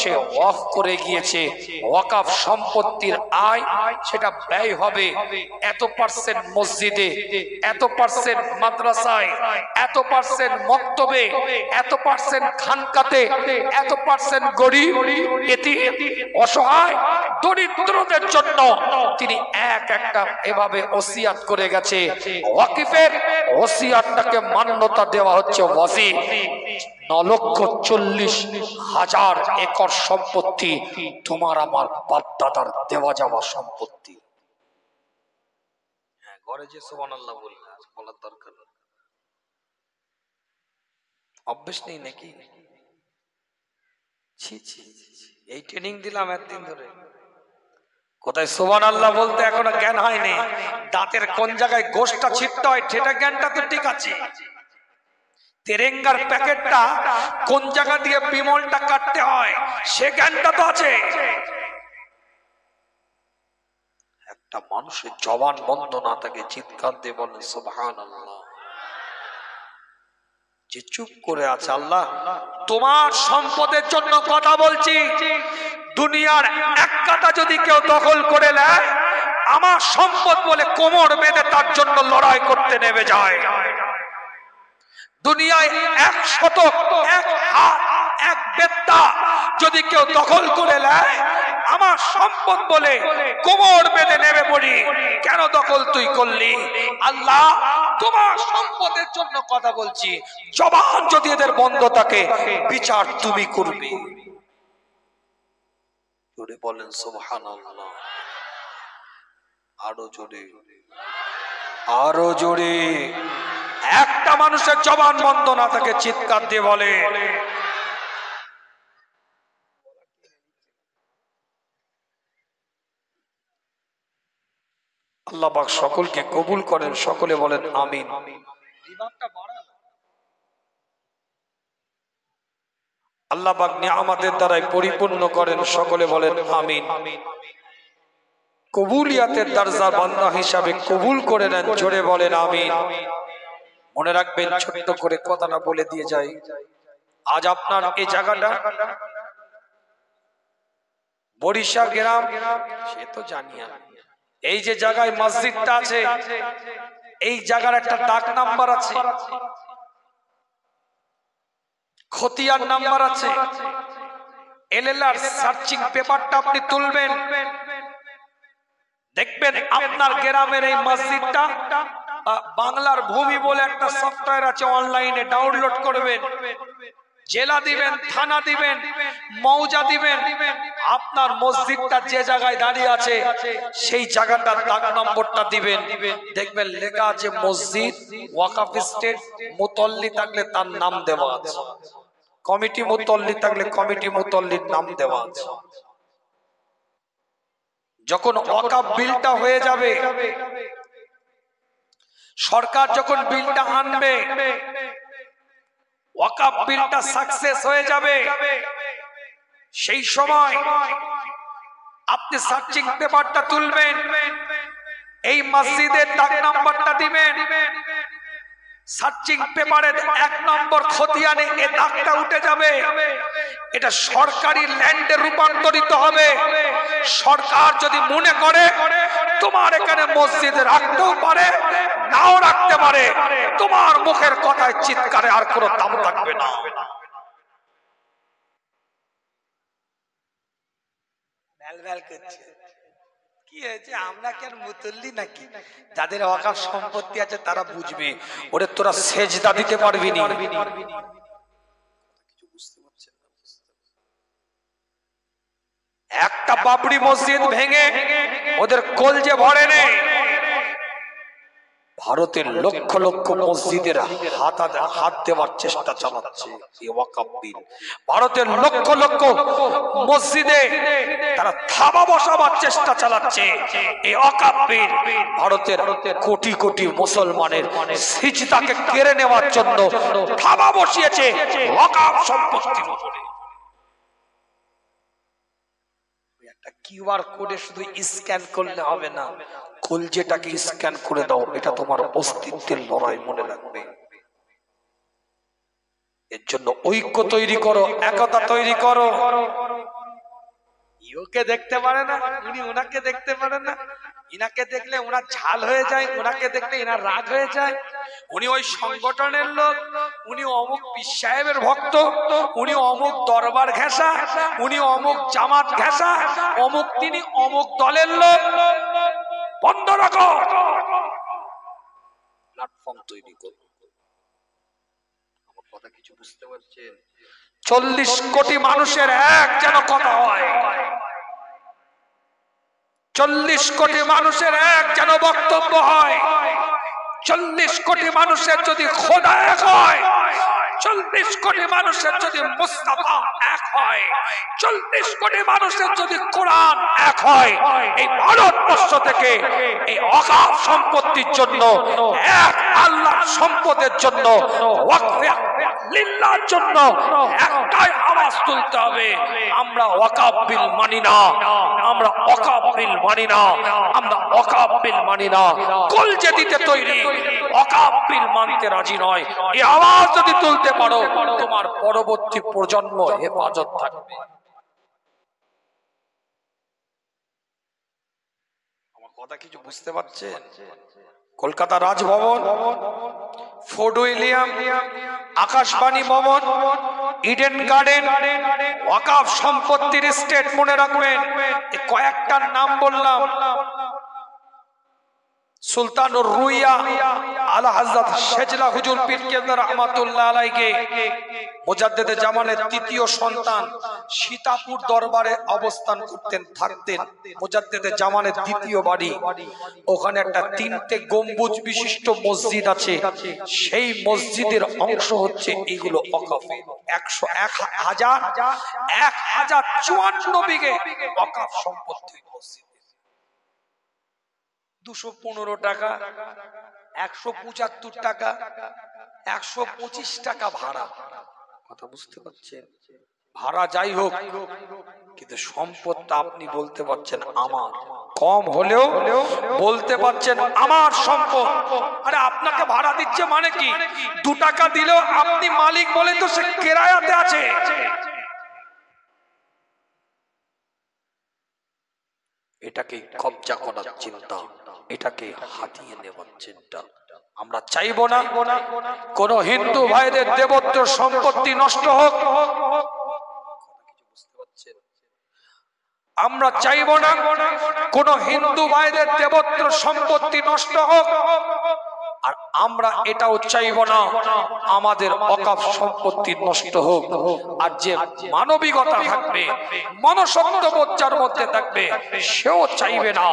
সে ওয়াকফ করে গিয়েছে। ওয়াকফ সম্পত্তির আয় সেটা ব্যয় হবে এত% মসজিদে, এত% মাদ্রাসায়, এত% মক্তবে, এত% খানকাতে, এত% গরিব, এতিম, অসহায়, দরিদ্রদের জন্য তিনি একটা এভাবে ওসিয়াত করে গেছে। ওয়াকিফের ওসিয়াতটাকে মান্যতা দেওয়া হচ্ছে ওয়াজিব। 9,40,000 একর সম্পত্তি তোমার আমার বাপ দাদার দেওয়া যাওয়া সম্পত্তি। হ্যাঁ, ঘরে যে সুবহানাল্লাহ বলার দরকার অভ্যেস নেই নাকি? এই ট্রেনিং দিলাম একদিন ধরে, কোথায় সুবহানাল্লাহ বলতে এখনো জ্ঞান হয়নি। দাঁতের কোন জায়গায় গোশটা ছিটতে হয় সেটা জ্ঞানটা তো ঠিক আছে, তেরেঙ্গার প্যাকেটটা কোন জায়গা দিয়ে বিমলটা কাটতে হয় সে জ্ঞানটা তো আছে। একটা মানুষের জবান বন্ধ না থাকে, চিৎকার দিয়ে বলেন সুবহানাল্লাহ। যে চুপ করে আছে, আল্লাহ তোমার সম্পদের জন্য কথা বলছি, দুনিয়ার এক কাটা যদি কেউ দখল করে নেয়, আমার সম্পদ বলে কোমর বেঁধে তার জন্য লড়াই করতে নেমে যায়। দুনিয়ায় 1 শতক, 1 হাত, 1 বেত্তা যদি কেউ দখল করে নেয়, আমার সম্পদ বলে কোমর বেঁধে নেমে পড়ি, কেন দখল তুই করলি? আল্লাহ তোমার সম্পদের জন্য কথা বলছি, জবান যদি এদের বন্ধ থাকে বিচার তুমি করবে। জোরে বলেন সুবহানাল্লাহ, আরো জোরে, আরো জোরে। একটা মানুষের জবান বন্ধ না থাকে চিৎকার দিয়ে বলে। আল্লাহ পাক সকলকে কবুল করেন, সকলে বলেন আমিন। আল্লাহ পাক নিয়ামতের দ্বারাই পরিপূর্ণ করেন, সকলে বলেন আমিন। কবুলিয়াতের দরজা বান্দা হিসাবে কবুল করে নেন, জোরে বলেন আমিন। মনে রাখবেন, ছোট্ট করে কথাটা বলে দিয়ে যাই, আজ আপনার এই জায়গাটা বরিশা গ্রাম, সে তো জানি আমি। এই যে জায়গায় মসজিদটা আছে, এই জায়গার একটা ডাক নাম্বার আছে, খতিয়ান নাম্বার আছে। এলএলআর সার্চিং পেপারটা আপনি তুলবেন, দেখবেন আপনার গ্রামের এই মসজিদটা বাংলার ভূমি বলে একটা সফটওয়্যার আছে, অনলাইনে ডাউনলোড করবেন। জেলা দিবেন, থানা দিবেন, মৌজা দিবেন, আপনার মসজিদটা যে জায়গায় দাঁড়িয়ে আছে সেই জায়গাটার দাগ নম্বরটা দিবেন। দেখবেন লেখা আছে মসজিদ ওয়াকফ স্টেট, মুতল্লি থাকলে তার নাম দেওয়া আছে, কমিটি মুতল্লি থাকলে কমিটি মুতল্লির নাম দেওয়া আছে। যখন ওয়াকফ বিলটা হয়ে যাবে, সরকার যখন বিলটা আনবে, ওয়াকফ বিলটা সাকসেস হয়ে যাবে, সেই সময় আপনি সার্চিং পেপারটা তুলবেন, এই মসজিদের দাগ নাম্বারটা দিবেন, সার্চিং পেপারের 1 নম্বর খতিয়ানে এই দাগটা উঠে যাবে। এটা সরকারি ল্যান্ডে রূপান্তরিত হবে। সরকার যদি মনে করে তোমার এখানে মসজিদ রাখতেও পারে, নাও রাখতে পারে, তোমার মুখের কথায় চিৎকারে আর কোনো দাম থাকবে না। কি হয়েছে, আমরা কেন মুতল্লি নাকি? যাদের ওয়াকফ সম্পত্তি আছে তারা বুঝবে, ওরে তোরা সেজদা দিতে পারবি না। একটা বাবরি মসজিদ ভেঙে ওদের কলজে ভরে নেই। ভারতের লক্ষ লক্ষ মসজিদের হাত দেওয়ার চেষ্টা চালাচ্ছে এই ওয়াকফ বিল। ভারতের লক্ষ লক্ষ মসজিদে তারা থাবা বসাবার চেষ্টা চালাচ্ছে এই ওয়াকফ বিল। ভারতের কোটি কোটি মুসলমানের সিজদাকে কেড়ে নেওয়ার জন্য থাবা বসিয়েছে ওয়াকফ সম্পত্তির উপরে। একটা কিউআর কোডে শুধু স্ক্যান করলে হবে না, কলজেটাকে স্ক্যান করে দাও। এটা তোমার অস্তিত্বের লড়াই, মনে রাখবে। এর জন্য ঐক্য তৈরি করো, একতা তৈরি করো। ইওকে দেখতে পারে না, উনি ওনাকে দেখতে পারে না। ইনাকে দেখলে ওনার ঝাল হয়ে যায়, ওনাকে দেখলে এনার রাগ হয়ে যায়। উনি ওই সংগঠনের লোক, উনি অমুক পীর সাহেবের ভক্ত, উনি অমুক দরবার ঘেঁষা, উনি অমুক জামাত ঘেঁষা, অমুক তিনি অমুক দলের লোক। বন্ধ রাখো, প্ল্যাটফর্ম তৈরি করো। আমার কথা কিছু বুঝতে পারছেন? 40 কোটি মানুষের এক যেন কথা হয়, 40 কোটি মানুষের এক যেন বক্তব্য হয়। 40 কোটি মানুষের যদি খোদা এক হয়, 40 কোটি মানুষের যদি মুস্তাফা এক হয়, 40 কোটি মানুষের যদি কোরআন এক হয়, এই ভারতবর্ষ থেকে এই ওয়াকফ সম্পত্তির জন্য, এক আল্লাহর সম্পদের জন্য, ওয়াকফে লিল্লাহর জন্য একটাই আওয়াজ তুলতে হবে, আমরা ওয়াকফ বিল মানি না, আমরা ওয়াকফ বিল মানি না, আমরা ওয়াকফ বিল মানি না। কলজে দিতে তৈরি, ওয়াকফ বিল মানতে রাজি নয়। এই আওয়াজ যদি তুলতে পারো, তোমার পরবর্তী প্রজন্ম হেফাজত থাকবে। আমার কথা কিছু বুঝতে পারছেন? কলকাতা রাজভবন, ফোর্ট উইলিয়াম, আকাশবাণী ভবন, ইডেন গার্ডেন, ওয়াকফ সম্পত্তির স্টেট, মনে রাখবেন। কয়েকটার নাম বললাম, সুলতানুর রুইয়া আলা হযরত শেজলা হুজুর পীর কেবলা রাহমাতুল্লাহ আলাইহি, মুজাদ্দেদে জামানের তৃতীয় সন্তান, সীতাপুর দরবারে অবস্থান করতেন, থাকতেন। মুজাদ্দেদে জামানের দ্বিতীয় বাড়ি, ওখানে একটা 3টে গম্বুজ বিশিষ্ট মসজিদ আছে। সেই মসজিদের অংশ হচ্ছে এগুলো ওয়াকফ। 1054 বিঘে ওয়াকফ সম্পত্তি মসজিদ। 215 টাকা, 175 টাকা, 125 টাকা ভাড়া। কথা বুঝতে পারছেন? ভাড়া যাই হোক, কিন্তু সম্পদটা আপনি বলতে পারছেন আমার, কম হলেও বলতে পারছেন আমার সম্পদ। আরে আপনাকে ভাড়া দিচ্ছে মানে কি, 2 টাকা দিলেও আপনি মালিক বলে তো সে কেরায়াতে আছে। এটাকে কবজা করার চিন্তা, এটাকে হাতিয়ে নেওয়ার চিন্তা আমরা চাইবো না। কোন হিন্দু ভাইদের দেবত্ব সম্পত্তি নষ্ট হোক, আমরা চাইবো না কোন হিন্দু ভাইদের দেবত্ব সম্পত্তি নষ্ট হোক। আর আমরা এটাও চাইবো না আমাদের ওয়াকফ সম্পত্তি নষ্ট হোক। আর যে মানবিকতা থাকবে, মনুষ্যত্ববোধ যার মধ্যে থাকবে, সেও চাইবে না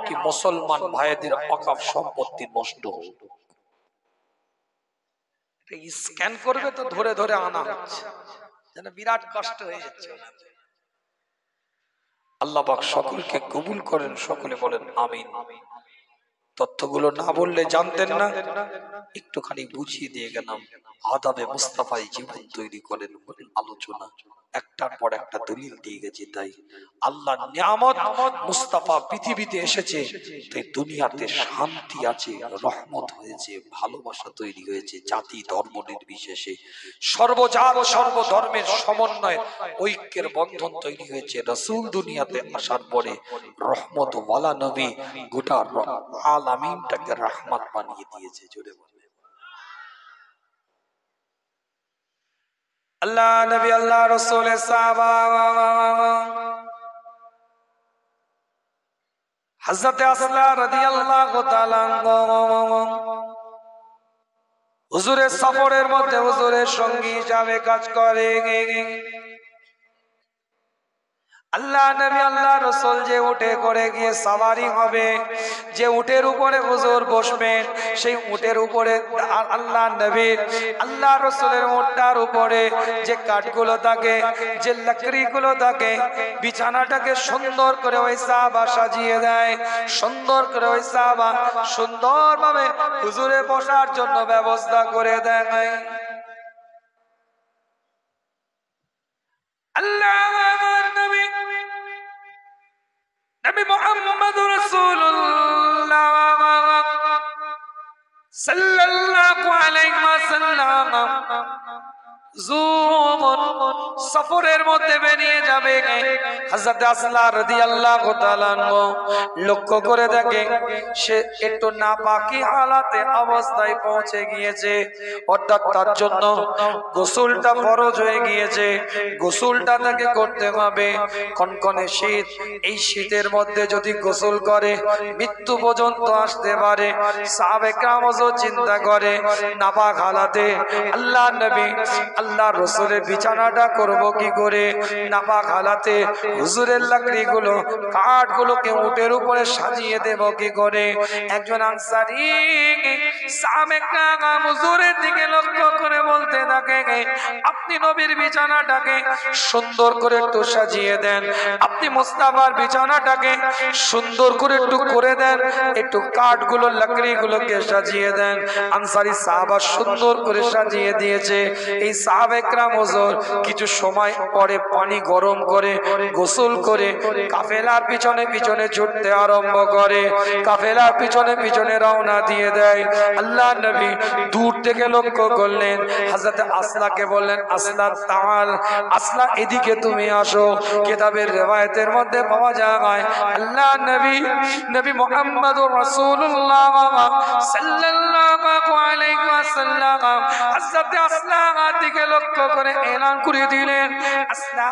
কি মুসলমান ভাইদের ওয়াকফ সম্পত্তি নষ্ট হোক। স্ক্যান করবে তো ধরে ধরে আনা হচ্ছে, যেন বিরাট কষ্ট হয়ে যাচ্ছে। আল্লাহ পাক সকলকে কবুল করেন, সকলে বলেন আমিন। তথ্যগুলো না বললে জানতেন না, একটুখানি বুঝিয়ে দিয়ে গেলাম। আদাবে মুস্তাফাই জীবন তৈরি করেন বলে আলোচনা একটার পর একটা দলিল দিয়ে গেছে। তাই আল্লাহর নিয়ামত মুস্তাফা পৃথিবীতে এসেছে, তাই দুনিয়াতে শান্তি আছে, রহমত হয়েছে, ভালোবাসা তৈরি হয়েছে, জাতি ধর্ম নির্বিশেষে সর্বজাত সর্বধর্মের সমন্বয়ে ঐক্যের বন্ধন তৈরি হয়েছে। রাসূল দুনিয়াতে আসার পরে রহমত ওয়ালা নবী গোটা আলামিনটাকে রহমত বানিয়ে দিয়েছে। জোরে বলে আল্লাহ নবী, আল্লাহ রাসূলের সাহাবা হযরত আসলা রাদিয়াল্লাহু তাআলা হুজুরের সফরের মধ্যে হুজুরের সঙ্গী হিসাবে কাজ করে। আল্লাহ নবী আল্লাহ রাসূল যে উটে করে গিয়ে সাওয়ারি হবে, যে উটের উপরে হুজুর বসবেন, সেই উটের উপরে আল্লাহ নবী আল্লাহ রাসূলের উটটার উপরে যে কাঠগুলো থাকে, যে লাকড়িগুলো থাকে, বিছানাটাকে সুন্দর করে ওই সাহাবা সাজিয়ে দেয়, সুন্দর করে ওই সাহাবা সুন্দরভাবে হুজুরে বসার জন্য ব্যবস্থা করে দেয়। আল্লাহ নবী নবী মুহাম্মদুর রাসূলুল্লাহ সাল্লাল্লাহু আলাইহি ওয়াসাল্লাম সফরের মধ্যে বেরিয়ে যাবে। হযরত আসলা রাদিয়াল্লাহু তাআলা লক্ষ্য করে দেখে সে একটু নাপাকি হালাতে অবস্থায় পৌঁছে গিয়েছে, অর্থাৎ তার জন্য গোসলটা ফরজ হয়ে গিয়েছে, গোসলটা তাকে করতে হবে। কনকনে শীত, এই শীতের মধ্যে যদি গোসল করে মৃত্যু পর্যন্ত আসতে পারে। সাহাবে কেরাম চিন্তা করে নাপাক হালাতে আল্লাহ নবী আল্লাহ রাসূলের বিছানাটা করব কি করে, নাপাক হালাতে হুজুরের লাকড়িগুলো কাঠগুলোকে উটের উপরে সাজিয়ে দেব কি করে। একজন আনসারী সাহাবে কেরাম হুজুরের দিকে লক্ষ্য করে বলতে থাকে, আপনি নবীর বিছানাটাকে সুন্দর করে একটু সাজিয়ে দেন, আপনি মুস্তাফার বিছানাটাকে সুন্দর করে একটু করে দেন, একটু কাঠগুলো লাকড়িগুলোকে সাজিয়ে দেন। আনসারী সাহাবা সুন্দর করে সাজিয়ে দিয়েছে। এই সাহাবে কেরাম হুজুর কিছু সময় পরে পানি গরম করে গোসল করে কাফেলার পিছনে পিছনে ছুটতে আরম্ভ করে, কাফেলার পিছনে পিছনে রওনা দিয়ে দেয়। আল্লাহ নবী দূর থেকে লক্ষ্য করলেন, হযরত আসলাকে বললেন, আসলা তাআল, আসলা এদিকে তুমি আসো। কিতাবের রিওয়ায়াতের মধ্যে পাওয়া যায় আল্লাহ নবী নবী মুহাম্মদুর রাসূলুল্লাহ সাল্লাল্লাহু আলাইহি ওয়াসাল্লাম হযরত আসলা দিকে লক্ষ্য করে এলান করে দিলেন, আসলা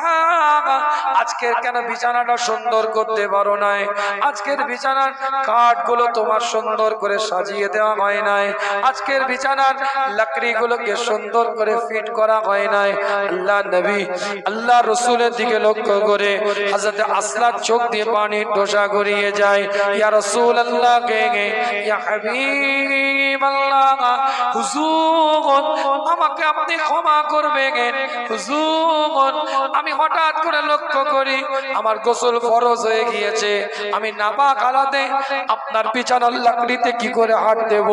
আজকের কেন বিছানাটা সুন্দর করতে পারো নাই? আজকের বিছানার কাঠগুলো তোমার সুন্দর করে সাজিয়ে দেওয়া হয় নাই, আজকের বিছানার লাকড়িগুলোকে সুন্দর করে ফিট করা হয় নাই। আল্লাহ নবী আল্লাহ রাসূলের দিকে লক্ষ্য করে হযরত আসলা চোখ দিয়ে পানি টোসা গড়িয়ে যায়। ইয়া রাসূলুল্লাহ, ইয়া হাবিবাল্লাহ, হুজুর হুজুর আমাকে আপনি ক্ষমা করবেন। হুজুর আমি হঠাৎ করে লক্ষ্য করি আমার গোসল ফরজ হয়ে গিয়েছে, আমি নাপাক হালাতে আপনার বিছানার লাকড়িতে কি করে হাত দেব?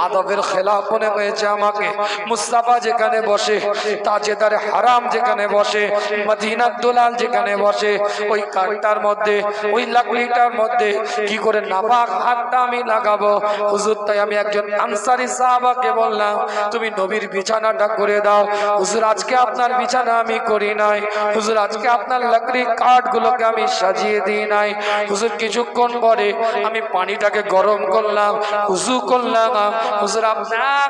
আদবের খেলাফ মনে হয়েছে আমাকে। মুস্তাফা যেখানে বসে, তাজেদারে হারাম যেখানে বসে, মদিনার দুলাল যেখানে বসে, ওই কাঠটার মধ্যে ওই লাকড়িটার মধ্যে কি করে নাপাক হাতটা আমি লাগাবো? হুজুর তাই আমি একজন আনসারী সাহাবাকে বললাম তুমি নবীর বিছানাটা করে দাও। হুজুর আজকে আপনার বিছানা আমি করি নাই, হুজুর আজকে আপনার লাকড়ি কাঠগুলোকে আমি সাজিয়ে দিই নাই। হুজুর কিছুক্ষণ পরে আমি পানিটাকে গরম করলাম, উযু করলাম, হুজুর আপনার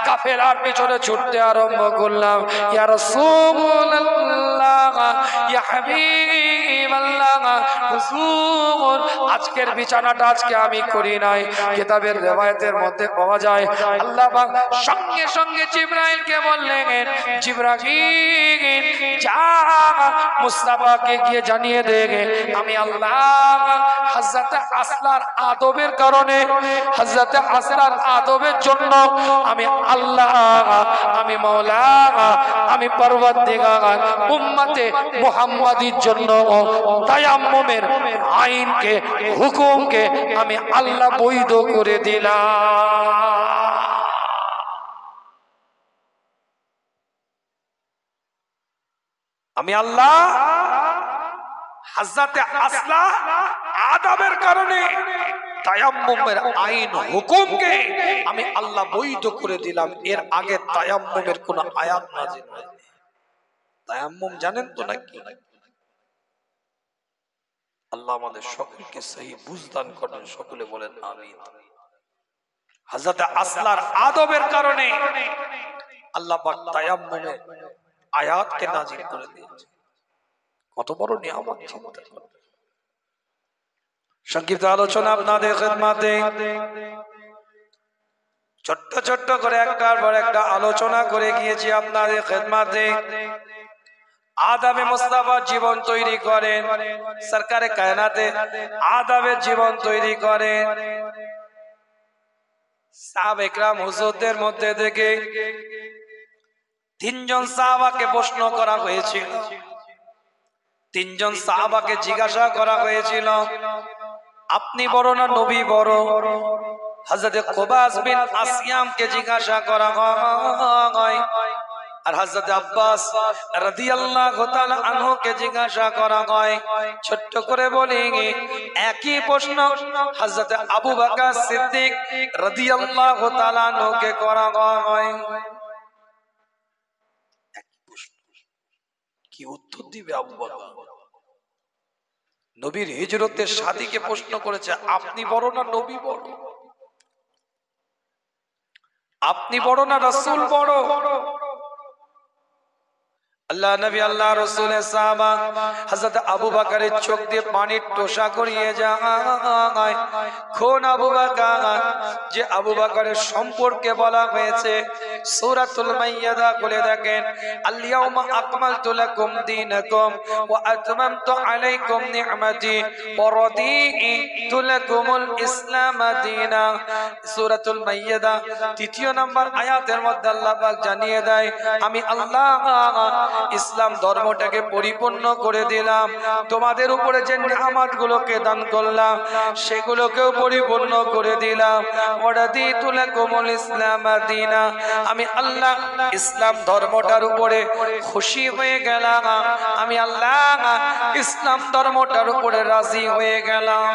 কাফেলার পিছনে ছুটতে আরম্ভ করলাম। ইয়া রাসূলুল্লাহ ইয়া হাবিবাল্লাহ, হুজুর আজকের বিছানাটা আজকে আমি করি নাই। কিতাবের রিওয়ায়াতের মধ্যে পাওয়া যায় আল্লাহ পাক সঙ্গে সঙ্গে জিবরাইলকে বললেন, জিবরাইল যা মুস্তাফাকে গিয়ে জানিয়ে দে আমি আল্লাহ হযরত আসলার আদবের কারণে, হযরত আসলার আদবের জন্য আমি আল্লাহ, আমি মাওলা, আমি পরওয়ারদিগার উম্মতে মুহাম্মাদির জন্য তায়াম্মুমের আইনকে, হুকুমকে আমি আল্লাহ বৈধ করে দিলাম। আমি আল্লাহ হযরতে আসলা আদবের কারণে তায়াম্মুমের আইন হুকুমকে আমি আল্লাহ বৈধ করে দিলাম। এর আগে তায়াম্মুমের কোন আয়াত নাযিল হয়নি। তায়াম্মুম জানেন তো নাকি? আল্লাহ আমাদের সকলকে সহি বুঝদান করেন, সকলে বলেন আমিন। হযরত আসলার আদবের কারণে আল্লাহ পাক তায়াম্মুমের আয়াতকে নাযিল করে দিয়েছে। কত বড় নিয়ামত চিন্তা করুন। সংক্ষিপ্ত আলোচনা আপনাদের খিদমতে ছোট্ট ছোট্ট করে একটার পর একটা আলোচনা করে গিয়েছি আপনাদের খিদমতে। আদাবে মুস্তাফা জীবন তৈরি করেন, সরকারে কায়নাতে আদাবের জীবন তৈরি করেন। সাহাবা ইকরাম হুজুরদের মধ্যে থেকে তিনজন সাহাবাকে প্রশ্ন করা হয়েছিল। তিনজন সাহাবাকে জিজ্ঞাসা করা হয়েছিল আপনি বড় না নবী বড়? হযরত কুবাস বিন আসিয়ামকে জিজ্ঞাসা করা হয়, আর হযরত আব্বাস রাদিয়াল্লাহু তাআলা আনহুকে জিজ্ঞাসা করা হয়। ছোট্ট করে বলি একই প্রশ্ন হযরত আবু বকর সিদ্দিক রাদিয়াল্লাহু তাআলা আনহুকে করা হয়। একই প্রশ্ন, কি উত্তর দিবে আবু বকর? নবীর হিজরতের শাদীকে প্রশ্ন করেছে আপনি বড় না নবী বড়? আপনি বড় না রাসূল বড়? আল্লাহ নবী আল্লাহ রাসূলের সাহাবা হযরত আবু বকরের চোখ দিয়ে পানির টোশা গড়িয়ে যায়। কোন আবু বকর? যে আবু বকরের সম্পর্কে বলা হয়েছে সূরাতুল মাইদা খুলে দেখেন, আল-ইয়াউমা আকমালতু লাকুম দীনাকুম ওয়া আতমামতু আলাইকুম নি'মাতি ওয়া রাদিতু লাকুমুল ইসলাম দীনা। সূরাতুল মাইদা ৩য় নম্বর আয়াতের মধ্যে আল্লাহ পাক জানিয়ে দেয় আমি আল্লাহ ইসলাম ধর্মটাকে পরিপূর্ণ করে দিলাম, তোমাদের উপরে যে নিয়ামত গুলোকে দান করলাম সেগুলোকেও পরিপূর্ণ করে দিলাম। ওয়ারাদিতু লাকুমুল ইসলাম দীনা, আমি আল্লাহ ইসলাম ধর্মটার উপরে খুশি হয়ে গেলাম, আমি আল্লাহ ইসলাম ধর্মটার উপরে রাজি হয়ে গেলাম।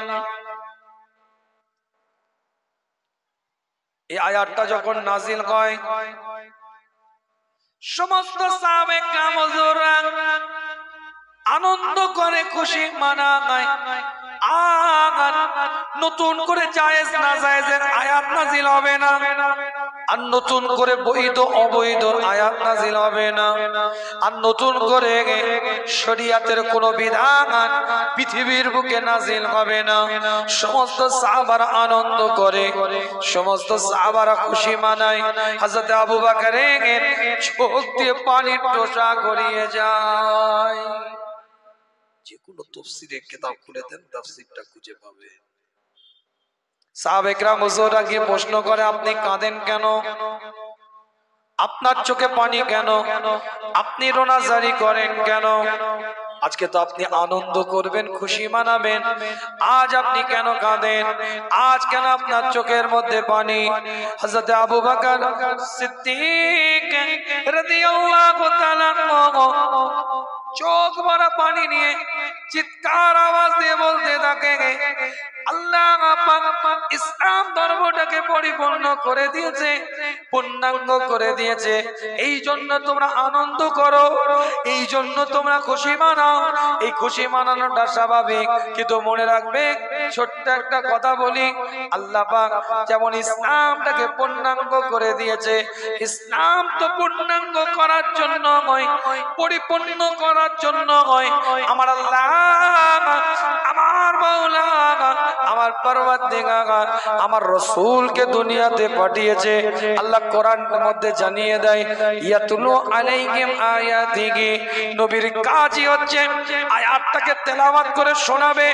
এই আয়াতটা যখন নাজিল হয় সমস্ত সাহাবে কেরাম হুজুররা আনন্দ করে খুশি মানায়। আর নতুন করে জায়েজ না জায়েজের আয়াত নাজিল হবে না, আর নতুন করে বৈধ অবৈধ আয়াত নাজিল হবে না, আর নতুন করে শরীয়তের কোন বিধান পৃথিবীর বুকে নাজিল হবে না। সমস্ত সাহাবারা আনন্দ করে, সমস্ত সাহাবারা খুশি মানায়। হযরত আবু বকরের চোখ দিয়ে পানির টোশা গড়িয়ে যায়। যে কোনো তাফসীরের কিতাব খুলে দেন, তাফসীরটা খুঁজে পাবে। সাহাবা ইকরাম হুজুররা গিয়ে প্রশ্ন করে আপনি কাঁদেন কেন? আপনার চোখে পানি কেন? আপনি রোনাজারি করেন কেন? আজকে তো আপনি আনন্দ করবেন, খুশি মানাবেন, আজ আপনি কেন কাঁদেন? আজ কেন আপনার চোখের মধ্যে পানি? হযরত আবু বকর সিদ্দিক রাদিয়াল্লাহু তাআলা চোখ ভরা পানি নিয়ে চিৎকার আওয়াজ দিয়ে বলতে থাকে, আল্লাহ পাক ইসলাম ধর্মটাকে পরিপূর্ণ করে দিয়েছে, পূর্ণাঙ্গ করে দিয়েছে, এই জন্য তোমরা আনন্দ করো, এই জন্য তোমরা খুশি মানাও। এই খুশি মানানোটা স্বাভাবিক, কিন্তু মনে রাখবে ছোট্ট একটা কথা বলি, আল্লাহ পাক যেমন ইসলামটাকে পূর্ণাঙ্গ করে দিয়েছে, ইসলাম তো পূর্ণাঙ্গ করার জন্য নয়, পরিপূর্ণ করার জন্য নয়। আমার আল্লাহ, আমার মাওলা, আমার পরওয়ারদিগার আমার রাসূলকে দুনিয়াতে পাঠিয়েছে। আল্লাহ কোরআনের মধ্যে জানিয়ে দেয়, ইয়াতুলু আলাইহিম আয়াতিহি, নবীর কাজই হচ্ছে আয়াতটাকে তেলাওয়াত করে শোনাবে।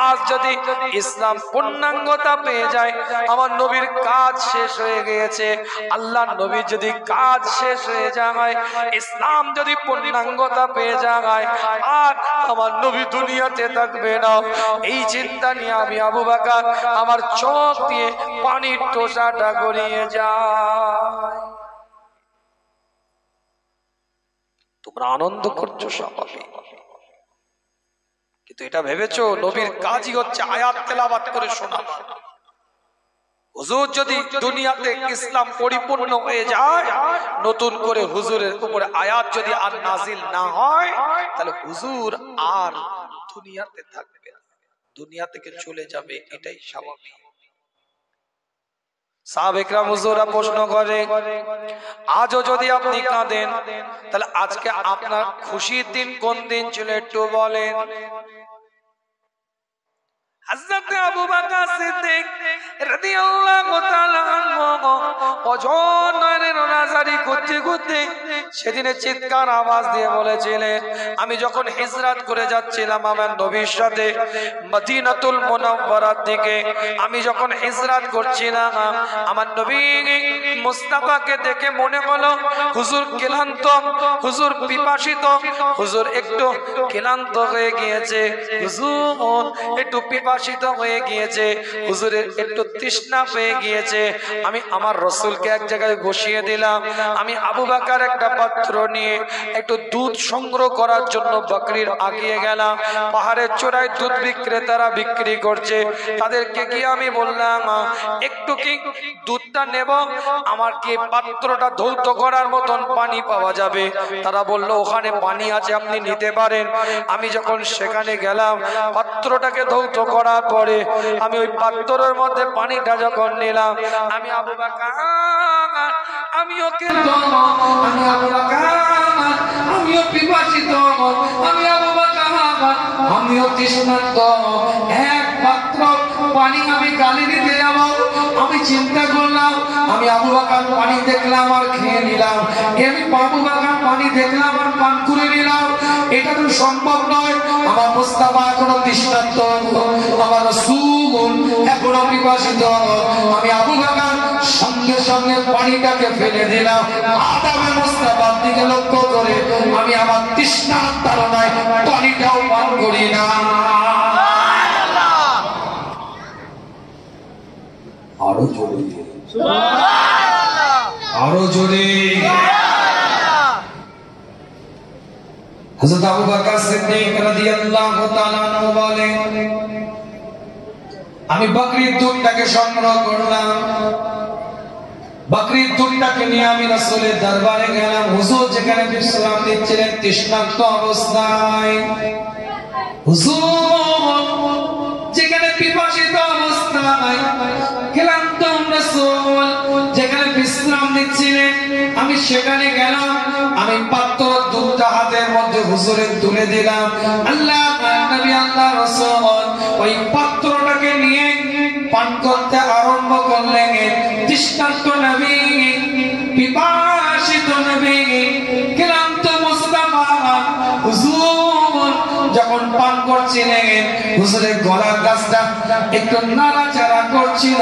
আজ যদি ইসলাম পূর্ণাঙ্গতা পেয়ে যায়, আমার নবীর কাজ শেষ হয়ে গিয়েছে। আল্লাহর নবীর যদি কাজ শেষ হয়ে যায়, ইসলাম যদি পূর্ণাঙ্গতা পেয়ে যায়, আর আমার নবী দুনিয়াতে থাকবে না। এই চিন্তা নিয়ে আমি আবু বকর আমার চোখ দিয়ে পানির টোসাটা গড়িয়ে যায়। তোমরা আনন্দ করছো স্বাভাবিক, কিন্তু এটা ভেবেছো নবীর কাজই হচ্ছে আয়াত তেলাওয়াত করে শোনানো। হুজুর যদি দুনিয়াতে ইসলাম পরিপূর্ণ হয়ে যায়, নতুন করে হুজুরের উপরে আয়াত যদি আর নাজিল না হয়, তাহলে হুজুর আর দুনিয়াতে থাকবে না, দুনিয়া থেকে চলে যাবে, এটাই স্বাভাবিক। সাহাবায়ে হুজুরা প্রশ্ন করে, আজও যদি আপনি কাঁদেন, তাহলে আজকে আপনার খুশির দিন কোন দিন ছিল একটু বলেন। হযরত আবু বকর সিদ্দিক রাদিয়াল্লাহু তাআলা আনহু অজনের রোনাজারি করতে করতে সেদিনে চিৎকার আওয়াজ দিয়ে বলেছিলেন, আমি যখন হিজরত করে যাচ্ছিলাম আমার নবীর সাথে মদিনাতুল মুনাওয়ারার দিকে, আমি যখন হিজরত করছিলাম, আমার নবী মুস্তাফাকে দেখে মনে হলো হুজুর ক্লান্ত, হুজুর পিপাসিত, হুজুর একটু ক্লান্ত হয়ে গিয়েছে, হুজুর একটু পিপাসিত হয়ে গিয়েছে, হুজুরের একটু তৃষ্ণা পেয়ে গিয়েছে। আমি আমার রাসূলকে এক জায়গায় বসিয়ে দিলাম। আমি আবু বকর একটা পাত্র নিয়ে একটু দুধ সংগ্রহ করার জন্য বকরির আগিয়ে গেলাম। পাহাড়ের চূড়ায় দুধ বিক্রেতারা বিক্রি করছে, তাদেরকে গিয়ে আমি বললাম, একটু কি দুধটা নেব, আমার কি পাত্রটা ধৌত করার মতন পানি পাওয়া যাবে? তারা বলল ওখানে পানি আছে, আপনি নিতে পারেন। আমি যখন সেখানে গেলাম, পাত্রটাকে ধৌত করার পরে আমি ওই পাত্রের মধ্যে পানিটা যখন নিলাম, আমি আবু বকর, আমিও ক্লান্ত, আমি আবু বকর, আমিও পিপাসিত, আমি আবু বকর, আমিও তৃষ্ণার্ত, এক পাত্র পানি আমি গালে দিতে যাব। আমি চিন্তা করলাম, আমি আবু বকর পানি দেখলাম আর খেয়ে নিলাম, আমি আবু বকর পানি দেখলাম আর পান করে নিলাম, এটা তো সম্ভব নয়। আমার মুস্তাফা এখনো তৃষ্ণার্ত, আমার রাসূল এখনো পিপাসিত। আমি আবু বকর সঙ্গে সঙ্গে পানিটাকে ফেলে দিলাম, আদমে মুস্তাফার দিকে লক্ষ্য করে আমি আমার তৃষ্ণার তাড়নায় পানিটাও পান করি না। আরো জোরে, আরো জোরে। হযরত আবু বকর সিদ্দিক রাদিয়াল্লাহু তাআলা আনহু বলেন, আমি বকরির দুধটাকে সংগ্রহ করলাম, বকরির দুধটাকে নিয়ে আমি রাসূলের দরবারে গেলাম। হুজুর যেখানে বিশ্রাম নিচ্ছিলেন তৃষ্ণার্ত অবস্থায়, হুজুর যেখানে পিপাসিত অবস্থায়, ক্লান্ত রাসূল যেখানে বিশ্রাম নিচ্ছিলেন, আমি সেখানে গেলাম। আমি পাত্র দুধটা হাতের মধ্যে হুজুরের তুলে দিলাম। আল্লাহ নবী, আল্লাহ রাসূল ওই পাত্রটাকে নিয়ে পান করতে আরম্ভ করলেন। তৃষ্ণার্ত নবী, পিপাসিত নবী, ক্লান্ত মুস্তাফা হুজুর যখন পান করছিলেন, হুজুরের গলার কাছটা একটু নাড়াচাড়া করছিল,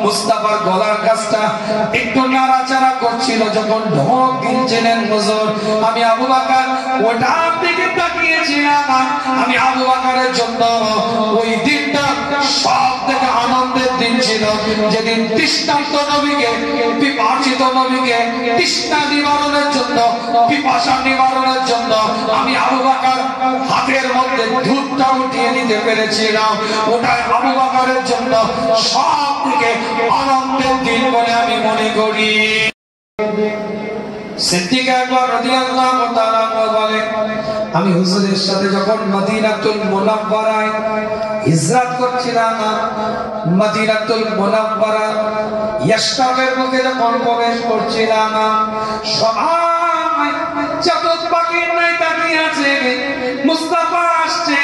মুস্তাফার গলার কাছটা একটু নাড়াচাড়া করছিল, যখন ঢোক গিলছিলেন হুজুর, আমি আবু বকর ওটার দিকে তাকিয়েছিলাম। আমি আবু বকরের জন্য ওই দিনটা সব থেকে আনন্দের দিন ছিল, যেদিন তৃষ্ণার্ত নবীকে, পিপাসিত নবীকে তৃষ্ণা নিবারণের জন্য, পিপাসা নিবারণের জন্য আমি আবু বকর হাতের মধ্যে দুধটা উঠিয়ে নিতে পেরেছিলাম। ওটা আবু বকরের জন্য সব থেকে আনন্দের দিন বলে আমি মনে করি। সিদ্দিক আকবর রাদিয়াল্লাহু তাআলা বলে, আমি হুজুরের সাথে যখন মদিনাতুল মুনাওয়ারায় হিজরত করছিলাম, মদিনাতুল মুনাওয়ারা ইয়াশরাফের মুখে যখন প্রবেশ করছিলাম, সবাই চাদর পাখির নাই তাকিয়ে আছে। মুস্তাফা আসছে,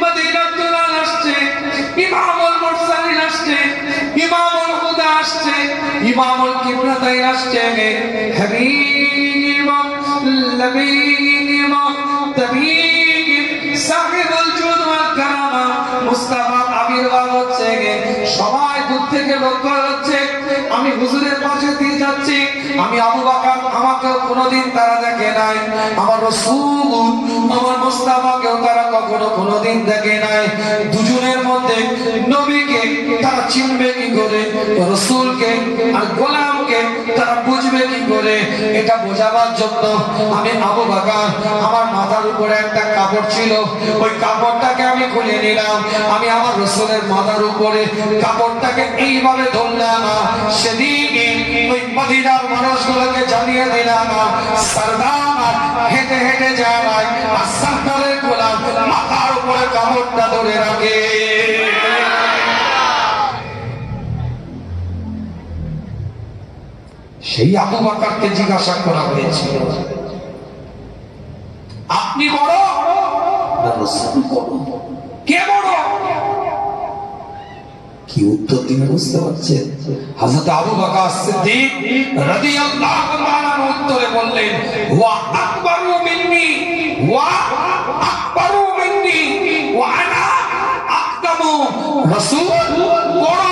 মদিনাতুল আসছে, ইমামুল মুরসালিন আসছে, ইমামুল হুদা আসছে, ইমামুল কিবলাতাইন আসছে, হাবিব লবীব তবীব সাহিবুল জুদ ওয়াল কারামা মুস্তাফা আবির্ভাব হচ্ছে। সবাই দূর থেকে লক্ষ্য হচ্ছে আমি হুজুরের পাশে দিয়ে যাচ্ছি। আমি আবু বকর, আমাকে কোনোদিন তারা দেখে নাই, আমার রাসূল আমার মুস্তাফাকেও তারা কখনো কোনোদিন দেখে নাই। দুজনের মধ্যে নবীকে তারা চিনবে কি করে, রাসূলকে আর গোলামকে তারা বুঝবে কি করে, এটা বোঝাবার জন্য আমি আবু বকর, আমার মাথার উপরে একটা কাপড় ছিল, ওই কাপড়টাকে আমি খুলে নিলাম। আমি আমার রাসূলের মাথার উপরে কাপড়টাকে এইভাবে ধরলাম। সেদিন ওই মদিনার মানুষগুলোকে জানিয়ে দিলাম, সরদার হেঁটে হেঁটে যায়, আর সরদারের গোলাম মাথার উপরে কাপড়টা ধরে রাখে। সেই আবু বকরকে জিজ্ঞাসা করা হয়েছিল, আপনি বড় না রাসূল বড়, কে বড়? কি উত্তর দিবে বুঝতে পারছেন? হযরত আবু বকর সিদ্দিক রাদিয়াল্লাহু তাআলা উত্তরে বললেন, ওয়া আকবারু মিন্নি, ওয়া আকবারু মিন্নি ওয়া আনা আকদামু। রাসূল বড়,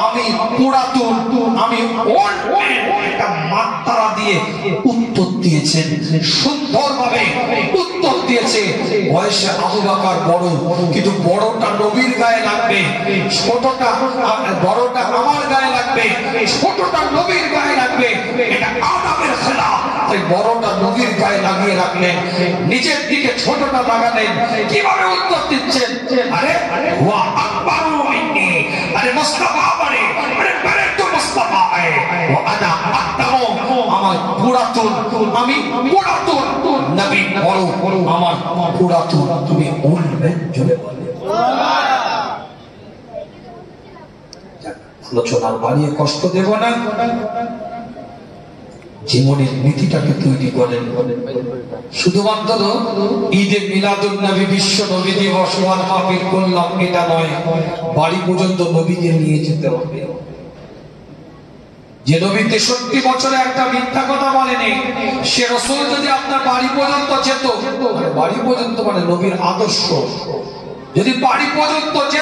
আমি পুরাতন, আমি ওল্ড ম্যান। একটা মাত্রা দিয়ে উত্তর দিয়েছেন, সুন্দরভাবে উত্তর দিয়েছে। বয়সে আবু বকর বড়, কিন্তু বড়টা নবীর গায়ে লাগবে, ছোটটা বড়টা আমার গায়ে লাগবে, ছোটটা নবীর গায়ে লাগবে, এটা আদবের খেলাফ। তাই বড়টা নবীর গায়ে লাগিয়ে রাখলেন, নিচের দিকে ছোটটা লাগালেন। কিভাবে উত্তর দিচ্ছেন? আরে ওয়া আকবারু মিন্নি, আরে মুস্তাফা বলে, আরে বড় তো মুস্তাফা আয়, ওয়া আনা আকদামু, আমার পুরাতন, আমি পুরাতন, নবী বড়, আমার পুরাতন, তুমি বলবে জোরে বলে। আলোচনার বাড়িয়ে কষ্ট দেব না, জীবনের নীতিটাকে তৈরি করেন। শুধুমাত্র ঈদে মিলাদুন নবী, বিশ্ব নবী দিবস মাহফিল করলাম এটা নয়, বাড়ি পর্যন্ত নবীকে নিয়ে যেতে হবে। যে নবী 63 বছরে একটা মিথ্যা কথা বলেনি, সে রাসূল যদি আপনার বাড়ি পর্যন্ত যেত, বাড়ি পর্যন্ত মানে নবীর আদর্শ যদি বাড়ি পর্যন্ত যেত,